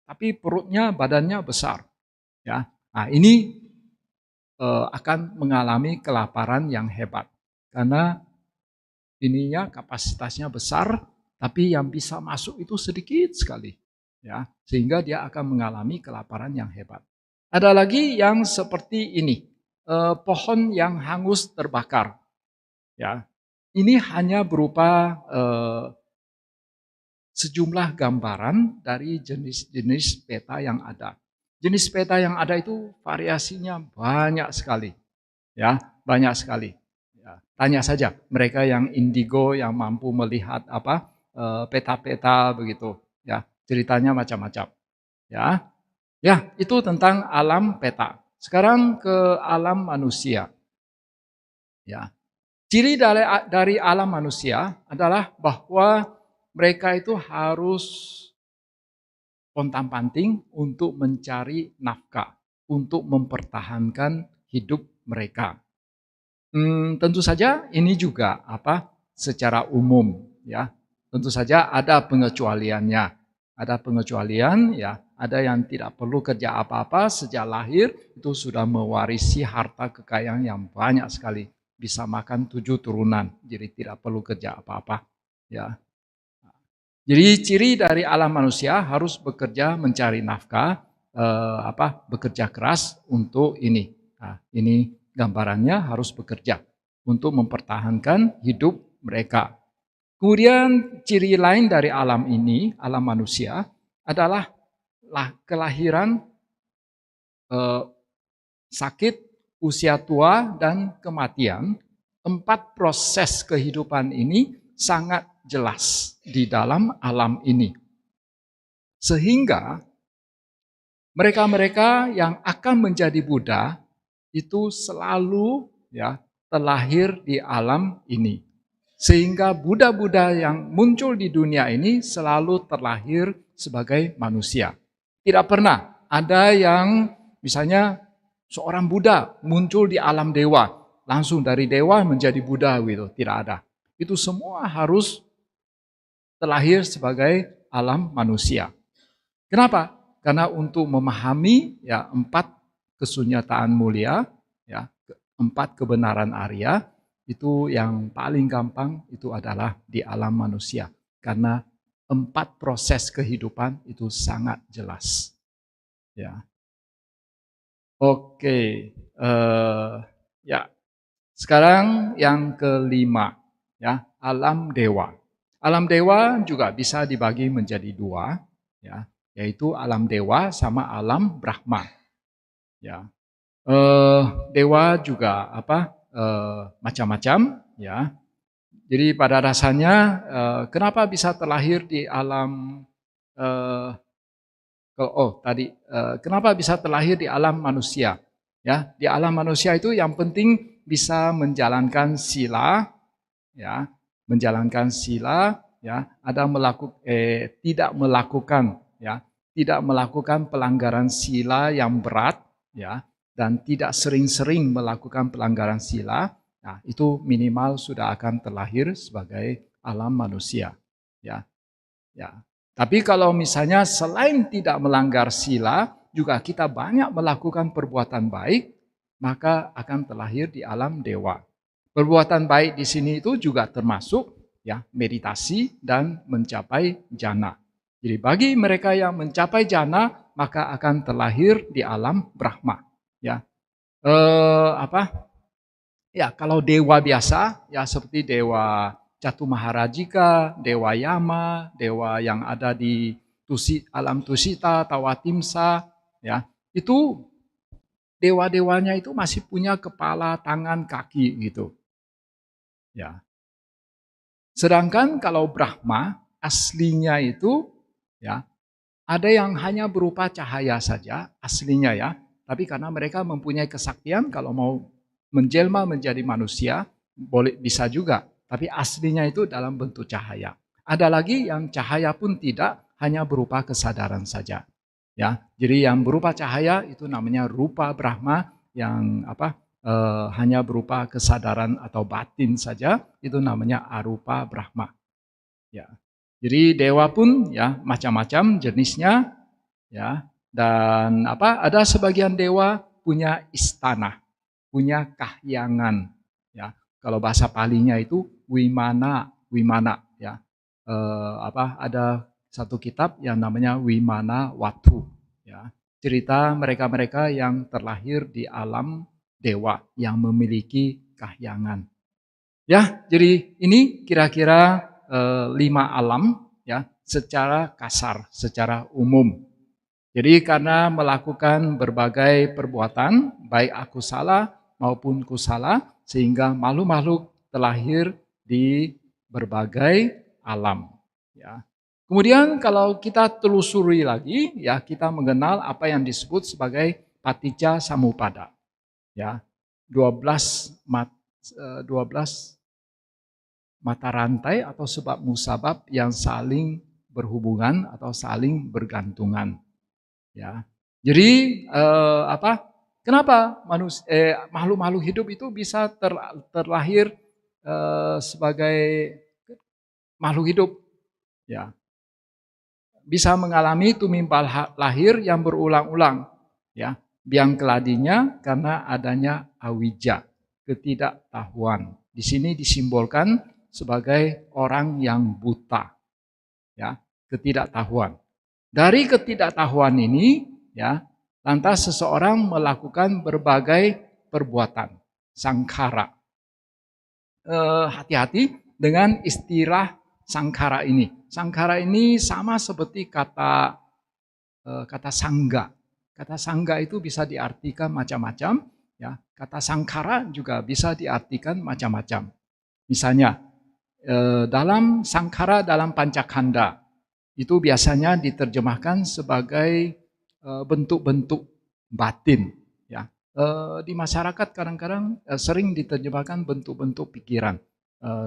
tapi perutnya, badannya besar, ya. Nah, ini akan mengalami kelaparan yang hebat karena ininya kapasitasnya besar, tapi yang bisa masuk itu sedikit sekali, ya, sehingga dia akan mengalami kelaparan yang hebat. Ada lagi yang seperti ini, pohon yang hangus terbakar, ya. Ini hanya berupa sejumlah gambaran dari jenis-jenis peta yang ada. Jenis peta yang ada itu variasinya banyak sekali, ya, banyak sekali. Ya. Tanya saja mereka yang indigo yang mampu melihat peta-peta begitu, ya. Ceritanya macam-macam, ya. Ya, itu tentang alam peta. Sekarang ke alam manusia. Ya. Ciri dari alam manusia adalah bahwa mereka itu harus pontang-panting untuk mencari nafkah, untuk mempertahankan hidup mereka. Tentu saja ini juga secara umum, ya. Tentu saja ada pengecualiannya. Ada pengecualian, ya. Ada yang tidak perlu kerja apa-apa sejak lahir itu sudah mewarisi harta kekayaan yang banyak sekali, bisa makan 7 turunan, jadi tidak perlu kerja apa-apa, ya. Jadi ciri dari alam manusia harus bekerja mencari nafkah, bekerja keras untuk ini. Nah, ini gambarannya harus bekerja untuk mempertahankan hidup mereka. Kemudian ciri lain dari alam ini, alam manusia, adalah kelahiran, sakit, usia tua, dan kematian. 4 proses kehidupan ini sangat jelas di dalam alam ini. Sehingga mereka-mereka yang akan menjadi Buddha itu selalu terlahir di alam ini. Sehingga Buddha-Buddha yang muncul di dunia ini selalu terlahir sebagai manusia. Tidak pernah ada yang misalnya seorang Buddha muncul di alam dewa, langsung dari dewa menjadi Buddha gitu, tidak ada. Itu semua harus terlahir sebagai alam manusia. Kenapa? Karena untuk memahami 4 kesunyataan mulia, 4 kebenaran Arya, itu yang paling gampang itu adalah di alam manusia. Karena 4 proses kehidupan itu sangat jelas. Ya. Oke, sekarang yang kelima, alam dewa. Alam dewa juga bisa dibagi menjadi 2, yaitu alam dewa sama alam Brahma. Ya, dewa juga macam-macam, ya. Jadi pada dasarnya kenapa bisa terlahir di alam kenapa bisa terlahir di alam manusia? Ya, di alam manusia itu yang penting bisa menjalankan sila, menjalankan sila, ada tidak melakukan pelanggaran sila yang berat, dan tidak sering-sering melakukan pelanggaran sila. Nah, itu minimal sudah akan terlahir sebagai alam manusia, ya. Tapi kalau misalnya selain tidak melanggar sila, juga kita banyak melakukan perbuatan baik, maka akan terlahir di alam dewa. Perbuatan baik di sini itu juga termasuk meditasi dan mencapai jana. Jadi bagi mereka yang mencapai jana, maka akan terlahir di alam Brahma. Kalau dewa biasa, seperti dewa Catu Maharajika, dewa Yama, dewa yang ada di alam Tusita, Tawatimsa, itu dewa-dewanya itu masih punya kepala, tangan, kaki gitu. Ya. Sedangkan kalau Brahma aslinya itu ada yang hanya berupa cahaya saja aslinya, tapi karena mereka mempunyai kesaktian kalau mau menjelma menjadi manusia boleh bisa juga. Tapi aslinya itu dalam bentuk cahaya. Ada lagi yang cahaya pun tidak, hanya berupa kesadaran saja. Jadi yang berupa cahaya itu namanya rupa Brahma, yang hanya berupa kesadaran atau batin saja, itu namanya arupa Brahma. Jadi dewa pun macam-macam jenisnya, dan ada sebagian dewa punya istana, punya kahyangan. Kalau bahasa Palinya itu Wimana. Ada satu kitab yang namanya Wimana Watu. Cerita mereka-mereka yang terlahir di alam dewa yang memiliki kahyangan. Jadi ini kira-kira 5 alam secara kasar, secara umum. Jadi karena melakukan berbagai perbuatan, baik akusala maupun kusala, sehingga makhluk-makhluk terlahir di berbagai alam. Ya. Kemudian kalau kita telusuri lagi, ya kita mengenal apa yang disebut sebagai Paticca Samuppada. Ya, 12 mata rantai atau sebab musabab yang saling berhubungan atau saling bergantungan. Ya, jadi Kenapa makhluk-makhluk hidup itu bisa terlahir sebagai makhluk hidup? Ya, bisa mengalami tumimpal lahir yang berulang-ulang. Ya, biang keladinya karena adanya awija, ketidaktahuan. Di sini disimbolkan sebagai orang yang buta, ya, ketidaktahuan. Dari ketidaktahuan ini, ya, lantas seseorang melakukan berbagai perbuatan, sangkara. Hati-hati dengan istilah sangkara ini. Sangkara ini sama seperti kata sangga. Kata sangga itu bisa diartikan macam-macam, ya. Kata sangkara juga bisa diartikan macam-macam. Misalnya dalam sangkara dalam Pancakanda itu biasanya diterjemahkan sebagai bentuk-bentuk batin, ya. Di masyarakat kadang-kadang sering diterjemahkan bentuk-bentuk pikiran.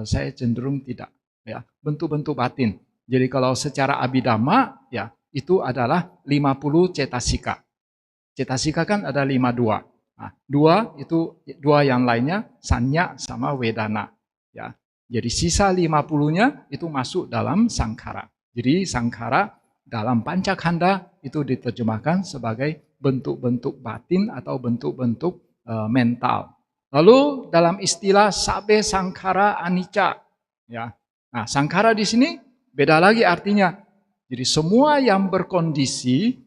Saya cenderung tidak, ya, bentuk-bentuk batin. Jadi kalau secara abhidhamma, ya, itu adalah 50 cetasika. Cetasika kan ada 52. Nah, dua yang lainnya sanya sama wedana, ya. Jadi sisa 50-nya itu masuk dalam sangkara. Jadi sangkara dalam Pancakanda itu diterjemahkan sebagai bentuk-bentuk batin atau bentuk-bentuk mental. Lalu dalam istilah sabe sangkara anicca, ya. Nah, sangkara di sini beda lagi artinya. Jadi semua yang berkondisi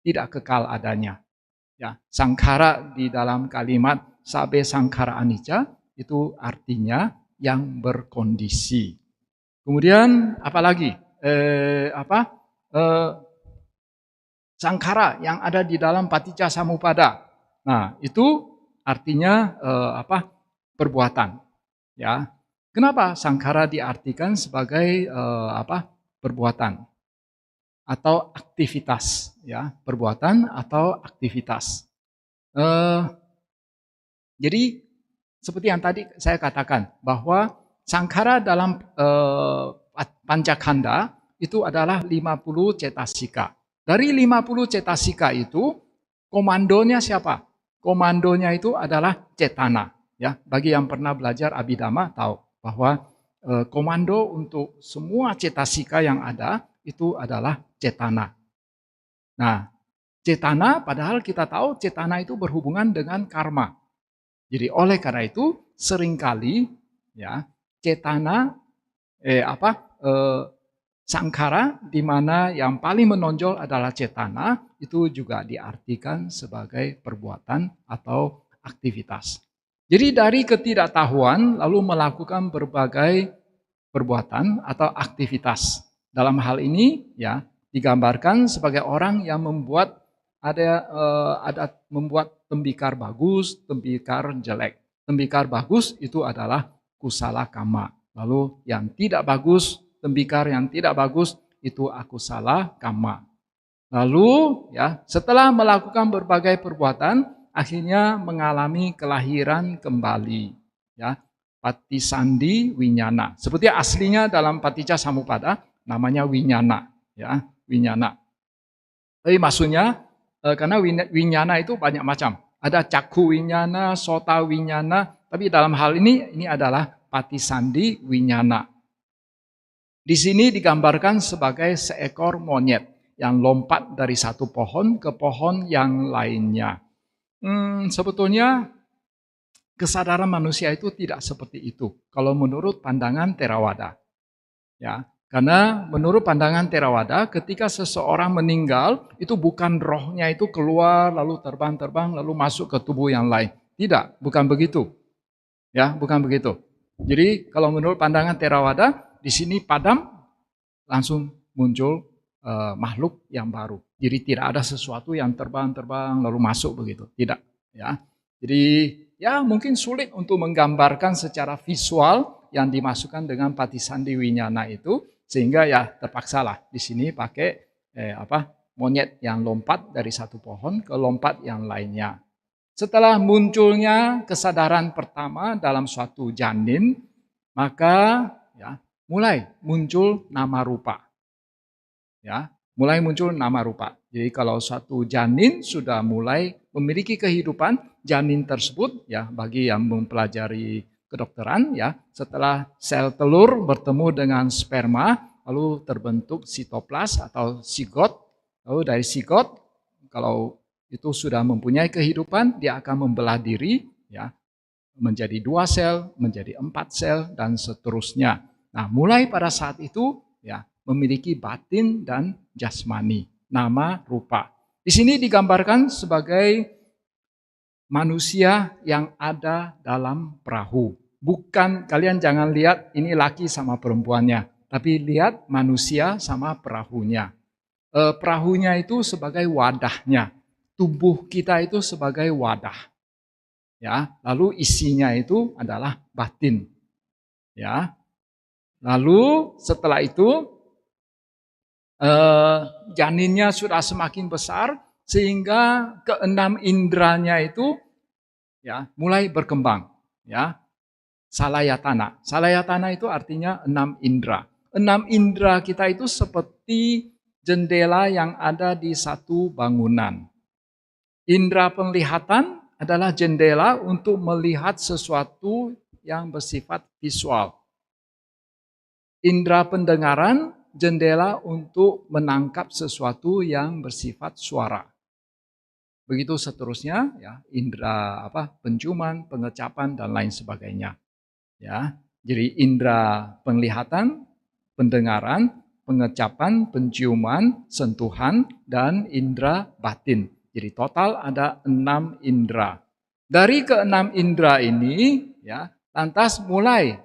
tidak kekal adanya. Ya, sangkara di dalam kalimat sabe sangkara anicca itu artinya yang berkondisi. Kemudian apalagi? Sangkara yang ada di dalam Paticca Samuppada. Nah, itu artinya perbuatan. Ya, kenapa sangkara diartikan sebagai perbuatan atau aktivitas, ya, perbuatan atau aktivitas. Jadi seperti yang tadi saya katakan bahwa sangkara dalam Pancakanda itu adalah 50 cetasika. Dari 50 cetasika itu komandonya siapa? Komandonya itu adalah cetana. Ya, bagi yang pernah belajar abhidhamma tahu bahwa komando untuk semua cetasika yang ada itu adalah cetana. Nah, cetana padahal kita tahu cetana itu berhubungan dengan karma. Jadi oleh karena itu seringkali, ya, cetana sangkara di mana yang paling menonjol adalah cetana itu juga diartikan sebagai perbuatan atau aktivitas. Jadi dari ketidaktahuan lalu melakukan berbagai perbuatan atau aktivitas. Dalam hal ini, ya, digambarkan sebagai orang yang membuat membuat tembikar bagus, tembikar jelek. Tembikar bagus itu adalah kusala kama. Lalu yang tidak bagus, tembikar yang tidak bagus itu akusala kama. Lalu, ya, setelah melakukan berbagai perbuatan, akhirnya mengalami kelahiran kembali, ya. Patisandi winyana. Seperti aslinya dalam Paticca Samuppada namanya winyana, ya, winyana. Tapi maksudnya karena winyana itu banyak macam. Ada cakku winyana, sota winyana, tapi dalam hal ini adalah patisandi winyana. Di sini digambarkan sebagai seekor monyet yang lompat dari satu pohon ke pohon yang lainnya. Sebetulnya kesadaran manusia itu tidak seperti itu kalau menurut pandangan Theravada. Ya, karena menurut pandangan Theravada ketika seseorang meninggal itu bukan rohnya itu keluar lalu terbang lalu masuk ke tubuh yang lain. Tidak, bukan begitu. Ya, bukan begitu. Jadi kalau menurut pandangan Theravada di sini padam langsung muncul makhluk yang baru. Jadi tidak ada sesuatu yang terbang lalu masuk begitu. Tidak, ya. Jadi ya mungkin sulit untuk menggambarkan secara visual yang dimasukkan dengan Patisandi Winyana itu, sehingga ya terpaksalah di sini pakai monyet yang lompat dari satu pohon ke lompat yang lainnya. Setelah munculnya kesadaran pertama dalam suatu janin, maka ya mulai muncul nama rupa. Ya, mulai muncul nama rupa. Jadi kalau suatu janin sudah mulai memiliki kehidupan, janin tersebut ya bagi yang mempelajari kedokteran ya, setelah sel telur bertemu dengan sperma lalu terbentuk sitoplas atau sigot. Lalu dari sigot kalau itu sudah mempunyai kehidupan, dia akan membelah diri ya menjadi 2 sel, menjadi 4 sel dan seterusnya. Nah, mulai pada saat itu ya memiliki batin dan jasmani, nama rupa. Di sini digambarkan sebagai manusia yang ada dalam perahu. Bukan, kalian jangan lihat ini laki sama perempuannya, tapi lihat manusia sama perahunya. Perahunya itu sebagai wadahnya. Tubuh kita itu sebagai wadah. Ya, lalu isinya itu adalah batin. Ya. Lalu setelah itu janinnya sudah semakin besar sehingga keenam indranya itu ya mulai berkembang, ya. Salayatana. Salayatana itu artinya 6 indra. 6 indra kita itu seperti jendela yang ada di satu bangunan. Indra penglihatan adalah jendela untuk melihat sesuatu yang bersifat visual. Indra pendengaran, jendela untuk menangkap sesuatu yang bersifat suara. Begitu seterusnya, ya, indra penciuman, pengecapan dan lain sebagainya. Ya, jadi indra penglihatan, pendengaran, pengecapan, penciuman, sentuhan dan indra batin. Jadi total ada 6 indra. Dari ke-6 indra ini, ya, lantas mulai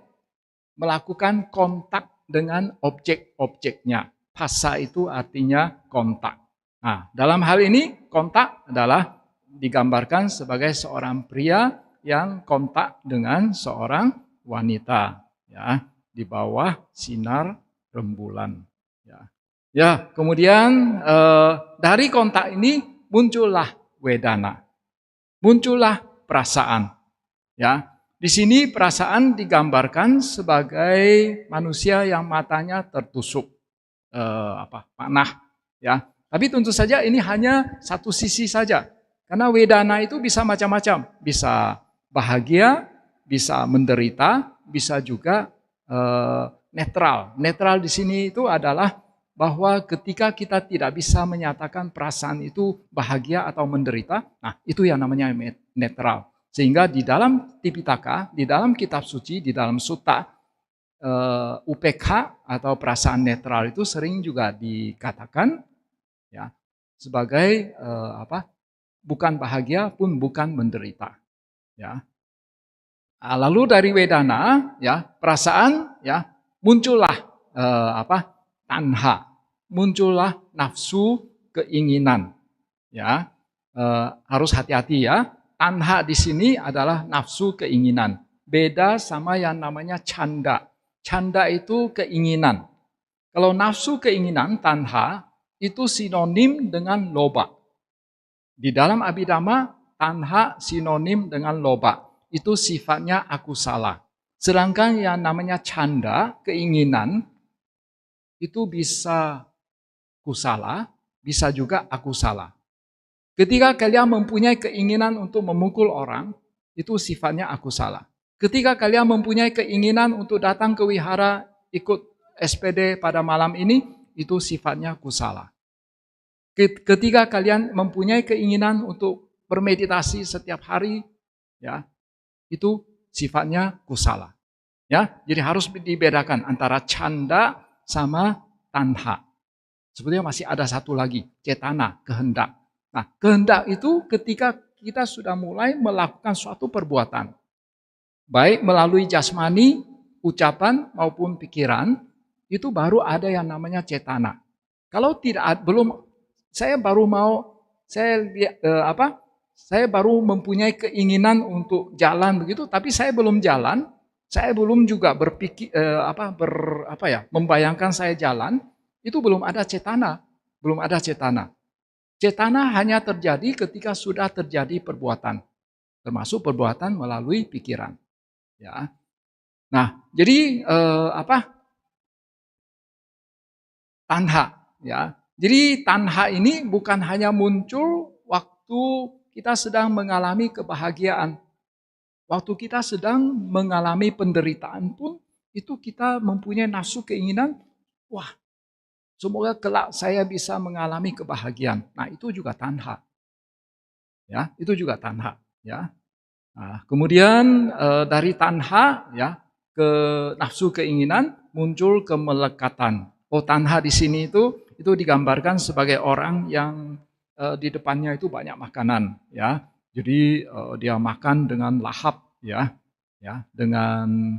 melakukan kontak dengan objek-objeknya. Phassa itu artinya kontak. Nah, dalam hal ini kontak adalah digambarkan sebagai seorang pria yang kontak dengan seorang wanita, ya, di bawah sinar rembulan. Ya, kemudian dari kontak ini muncullah wedana, muncullah perasaan. Ya, di sini perasaan digambarkan sebagai manusia yang matanya tertusuk panah. Ya, tapi tentu saja ini hanya satu sisi saja, karena wedana itu bisa macam-macam, bisa bahagia, bisa menderita, bisa juga netral. Netral di sini itu adalah bahwa ketika kita tidak bisa menyatakan perasaan itu bahagia atau menderita, nah itu yang namanya netral. Sehingga di dalam Tipitaka, di dalam kitab suci, di dalam sutta, UPK atau perasaan netral itu sering juga dikatakan ya sebagai bukan bahagia pun bukan menderita. Ya. Lalu dari wedana, ya perasaan, ya muncullah tanha, muncullah nafsu keinginan. Ya, harus hati-hati ya. Tanha di sini adalah nafsu keinginan. Beda sama yang namanya canda. Canda itu keinginan. Kalau nafsu keinginan, tanha, itu sinonim dengan loba. Di dalam Abhidhamma, tanha sinonim dengan loba. Itu sifatnya akusala. Sedangkan yang namanya canda, keinginan, itu bisa kusala, bisa juga akusala. Ketika kalian mempunyai keinginan untuk memukul orang, itu sifatnya akusala. Ketika kalian mempunyai keinginan untuk datang ke wihara, ikut SPD pada malam ini, itu sifatnya kusala. Ketika kalian mempunyai keinginan untuk bermeditasi setiap hari, ya, itu sifatnya kusala. Ya, jadi harus dibedakan antara canda sama tanha. Sebetulnya masih ada satu lagi, cetana, kehendak. Nah, kehendak itu ketika kita sudah mulai melakukan suatu perbuatan, baik melalui jasmani, ucapan maupun pikiran, itu baru ada yang namanya cetana. Kalau tidak, belum, saya baru mau, saya saya baru mempunyai keinginan untuk jalan begitu, tapi saya belum jalan, saya belum juga berpikir membayangkan saya jalan, itu belum ada cetana, belum ada cetana. Cetana hanya terjadi ketika sudah terjadi perbuatan, termasuk perbuatan melalui pikiran. Ya, nah jadi tanha, ya. Jadi tanha ini bukan hanya muncul waktu kita sedang mengalami kebahagiaan. Waktu kita sedang mengalami penderitaan pun, itu kita mempunyai nafsu keinginan, wah, semoga kelak saya bisa mengalami kebahagiaan. Nah, itu juga tanha. Ya, itu juga tanha, ya. Nah, kemudian dari tanha, ya, ke nafsu keinginan muncul kemelekatan. Oh, tanha di sini itu digambarkan sebagai orang yang di depannya itu banyak makanan, ya. Jadi dia makan dengan lahap, ya, dengan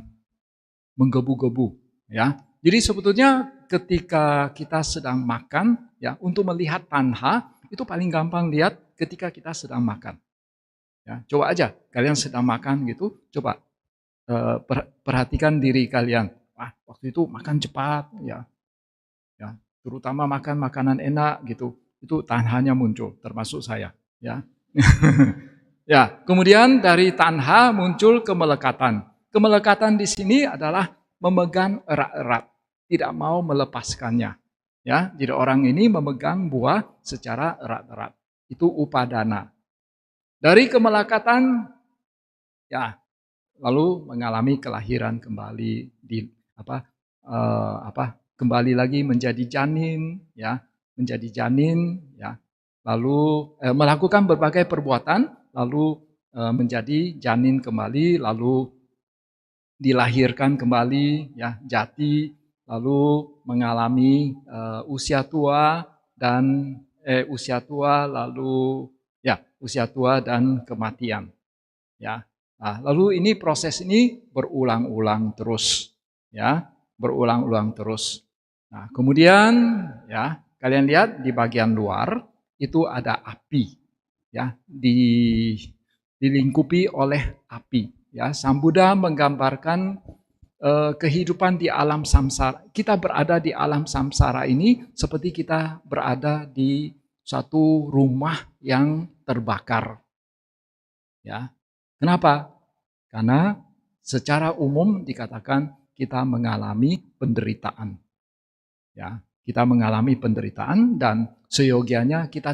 menggebu-gebu, ya. Jadi sebetulnya ketika kita sedang makan, ya, untuk melihat tanha itu paling gampang lihat ketika kita sedang makan. Ya, coba aja kalian sedang makan gitu, coba perhatikan diri kalian. Wah, waktu itu makan cepat, ya, terutama makan makanan enak gitu, itu tanhanya muncul, termasuk saya, ya. Ya, kemudian dari tanha muncul kemelekatan. Kemelekatan di sini adalah memegang erat-erat, tidak mau melepaskannya. Ya, jadi orang ini memegang buah secara erat-erat. Itu upadana. Dari kemelekatan, ya, lalu mengalami kelahiran kembali di kembali lagi menjadi janin, ya, menjadi janin, ya, lalu melakukan berbagai perbuatan, lalu menjadi janin kembali, lalu dilahirkan kembali, ya, jati, lalu mengalami usia tua dan usia tua dan kematian, ya. Nah, lalu ini proses ini berulang-ulang terus, ya, berulang-ulang terus. Nah, kemudian, ya, kalian lihat di bagian luar itu ada api, ya, dilingkupi oleh api, ya. Sang Buddha menggambarkan kehidupan di alam samsara. Kita berada di alam samsara ini seperti kita berada di suatu rumah yang terbakar, ya. Kenapa? Karena secara umum dikatakan kita mengalami penderitaan. Ya, kita mengalami penderitaan dan seyogianya kita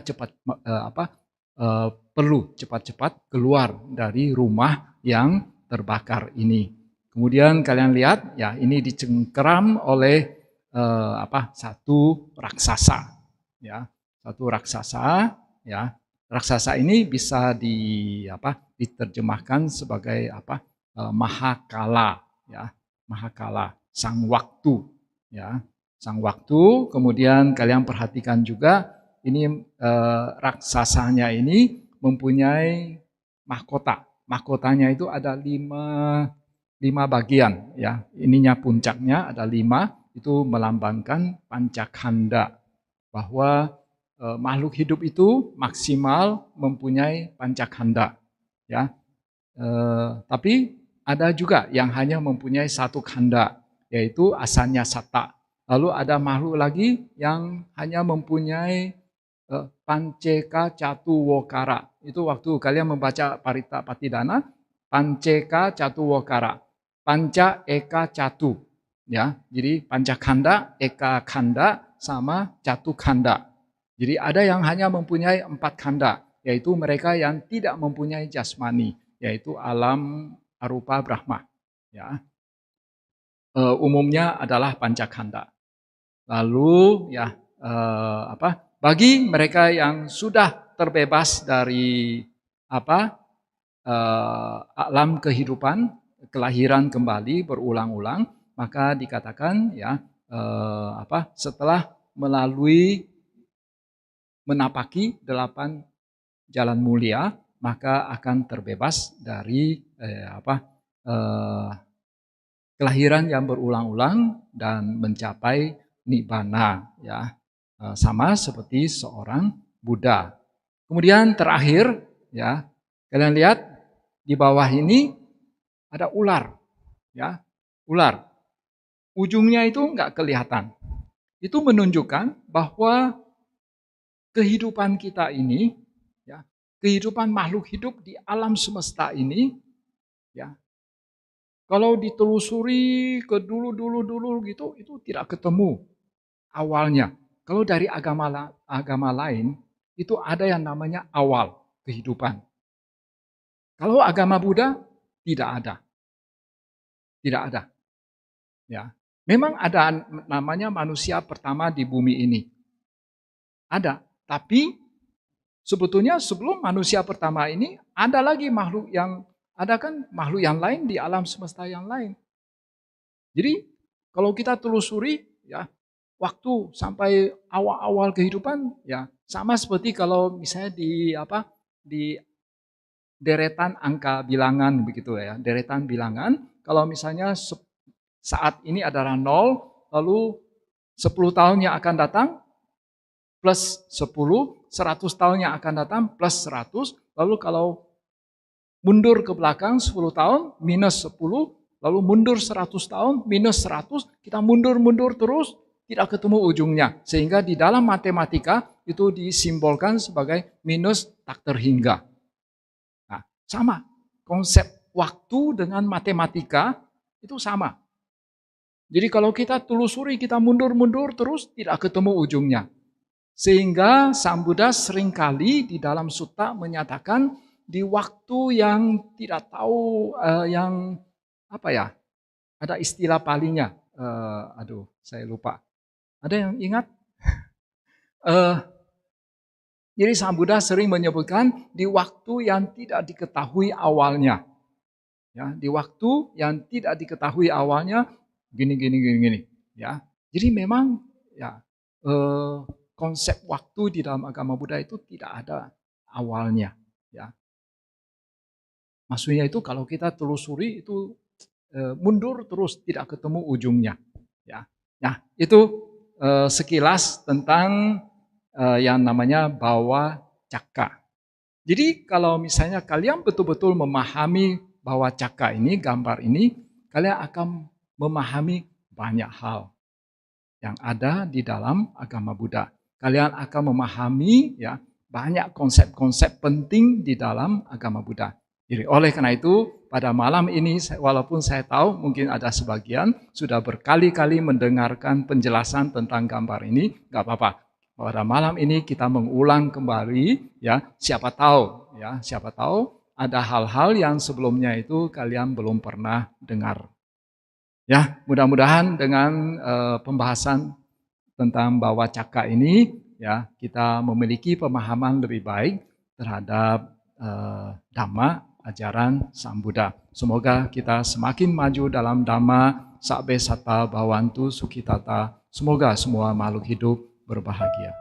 perlu cepat-cepat keluar dari rumah yang terbakar ini. Kemudian kalian lihat, ya, ini dicengkeram oleh satu raksasa, ya, satu raksasa, ya. Raksasa ini bisa diterjemahkan sebagai Mahakala, ya, Mahakala, sang waktu, ya, sang waktu. Kemudian kalian perhatikan juga ini raksasanya ini mempunyai mahkota. Mahkotanya itu ada lima bagian, ya. Ininya puncaknya ada 5, itu melambangkan pancakanda, bahwa makhluk hidup itu maksimal mempunyai pancakanda, ya. Tapi ada juga yang hanya mempunyai 1 khanda, yaitu asanya satta. Lalu ada makhluk lagi yang hanya mempunyai panceka catu wokara. Itu waktu kalian membaca Parita Patidana, panceka catu wokara, panca eka catu, ya. Jadi pancakanda, eka khanda, sama catu khanda. Jadi ada yang hanya mempunyai 4 khanda, yaitu mereka yang tidak mempunyai jasmani, yaitu alam arupa Brahma, ya. Umumnya adalah pancakanda. Lalu, ya, bagi mereka yang sudah terbebas dari alam kehidupan, kelahiran kembali berulang-ulang, maka dikatakan, ya, setelah menapaki 8 jalan mulia, maka akan terbebas dari kelahiran yang berulang-ulang dan mencapai nibbana, ya. Sama seperti seorang Buddha. Kemudian terakhir, ya. Kalian lihat di bawah ini ada ular, ya, ular. Ujungnya itu nggak kelihatan. Itu menunjukkan bahwa kehidupan kita ini, ya, kehidupan makhluk hidup di alam semesta ini, ya, kalau ditelusuri ke dulu gitu, itu tidak ketemu awalnya. Kalau dari agama lain, itu ada yang namanya awal kehidupan. Kalau agama Buddha, tidak ada. Tidak ada. Ya. Memang ada namanya manusia pertama di bumi ini. Ada. Tapi sebetulnya sebelum manusia pertama ini, ada lagi makhluk yang, ada kan makhluk yang lain di alam semesta yang lain. Jadi kalau kita telusuri, ya, waktu sampai awal-awal kehidupan, ya sama seperti kalau misalnya di deretan angka bilangan begitu ya, deretan bilangan. Kalau misalnya saat ini adalah 0, lalu 10 tahun yang akan datang plus 10, 100 tahun yang akan datang plus 100, lalu kalau mundur ke belakang 10 tahun minus 10, lalu mundur 100 tahun minus 100, kita mundur terus, tidak ketemu ujungnya. Sehingga di dalam matematika itu disimbolkan sebagai minus tak terhingga. Nah, sama, konsep waktu dengan matematika itu sama. Jadi kalau kita telusuri, kita mundur terus, tidak ketemu ujungnya. Sehingga Sang Buddha seringkali di dalam sutta menyatakan di waktu yang tidak tahu, yang apa ya, ada istilah palinya, saya lupa. Ada yang ingat? Jadi Sang Buddha sering menyebutkan di waktu yang tidak diketahui awalnya. Ya, di waktu yang tidak diketahui awalnya gini. Ya, jadi memang ya konsep waktu di dalam agama Buddha itu tidak ada awalnya. Ya, maksudnya itu kalau kita telusuri itu mundur terus tidak ketemu ujungnya. Ya, nah itu sekilas tentang yang namanya bawa cakka. Jadi kalau misalnya kalian betul-betul memahami bahwa cakka ini, gambar ini, kalian akan memahami banyak hal yang ada di dalam agama Buddha. Kalian akan memahami ya banyak konsep-konsep penting di dalam agama Buddha. Jadi oleh karena itu pada malam ini walaupun saya tahu mungkin ada sebagian sudah berkali-kali mendengarkan penjelasan tentang gambar ini, nggak apa-apa. Pada malam ini kita mengulang kembali ya, siapa tahu ada hal-hal yang sebelumnya itu kalian belum pernah dengar. Ya, mudah-mudahan dengan pembahasan tentang bawa cakka ini ya, kita memiliki pemahaman lebih baik terhadap Dhamma, ajaran Sang Buddha. Semoga kita semakin maju dalam Dhamma, sabbe satta bhavantu sukhitata. Semoga semua makhluk hidup berbahagia.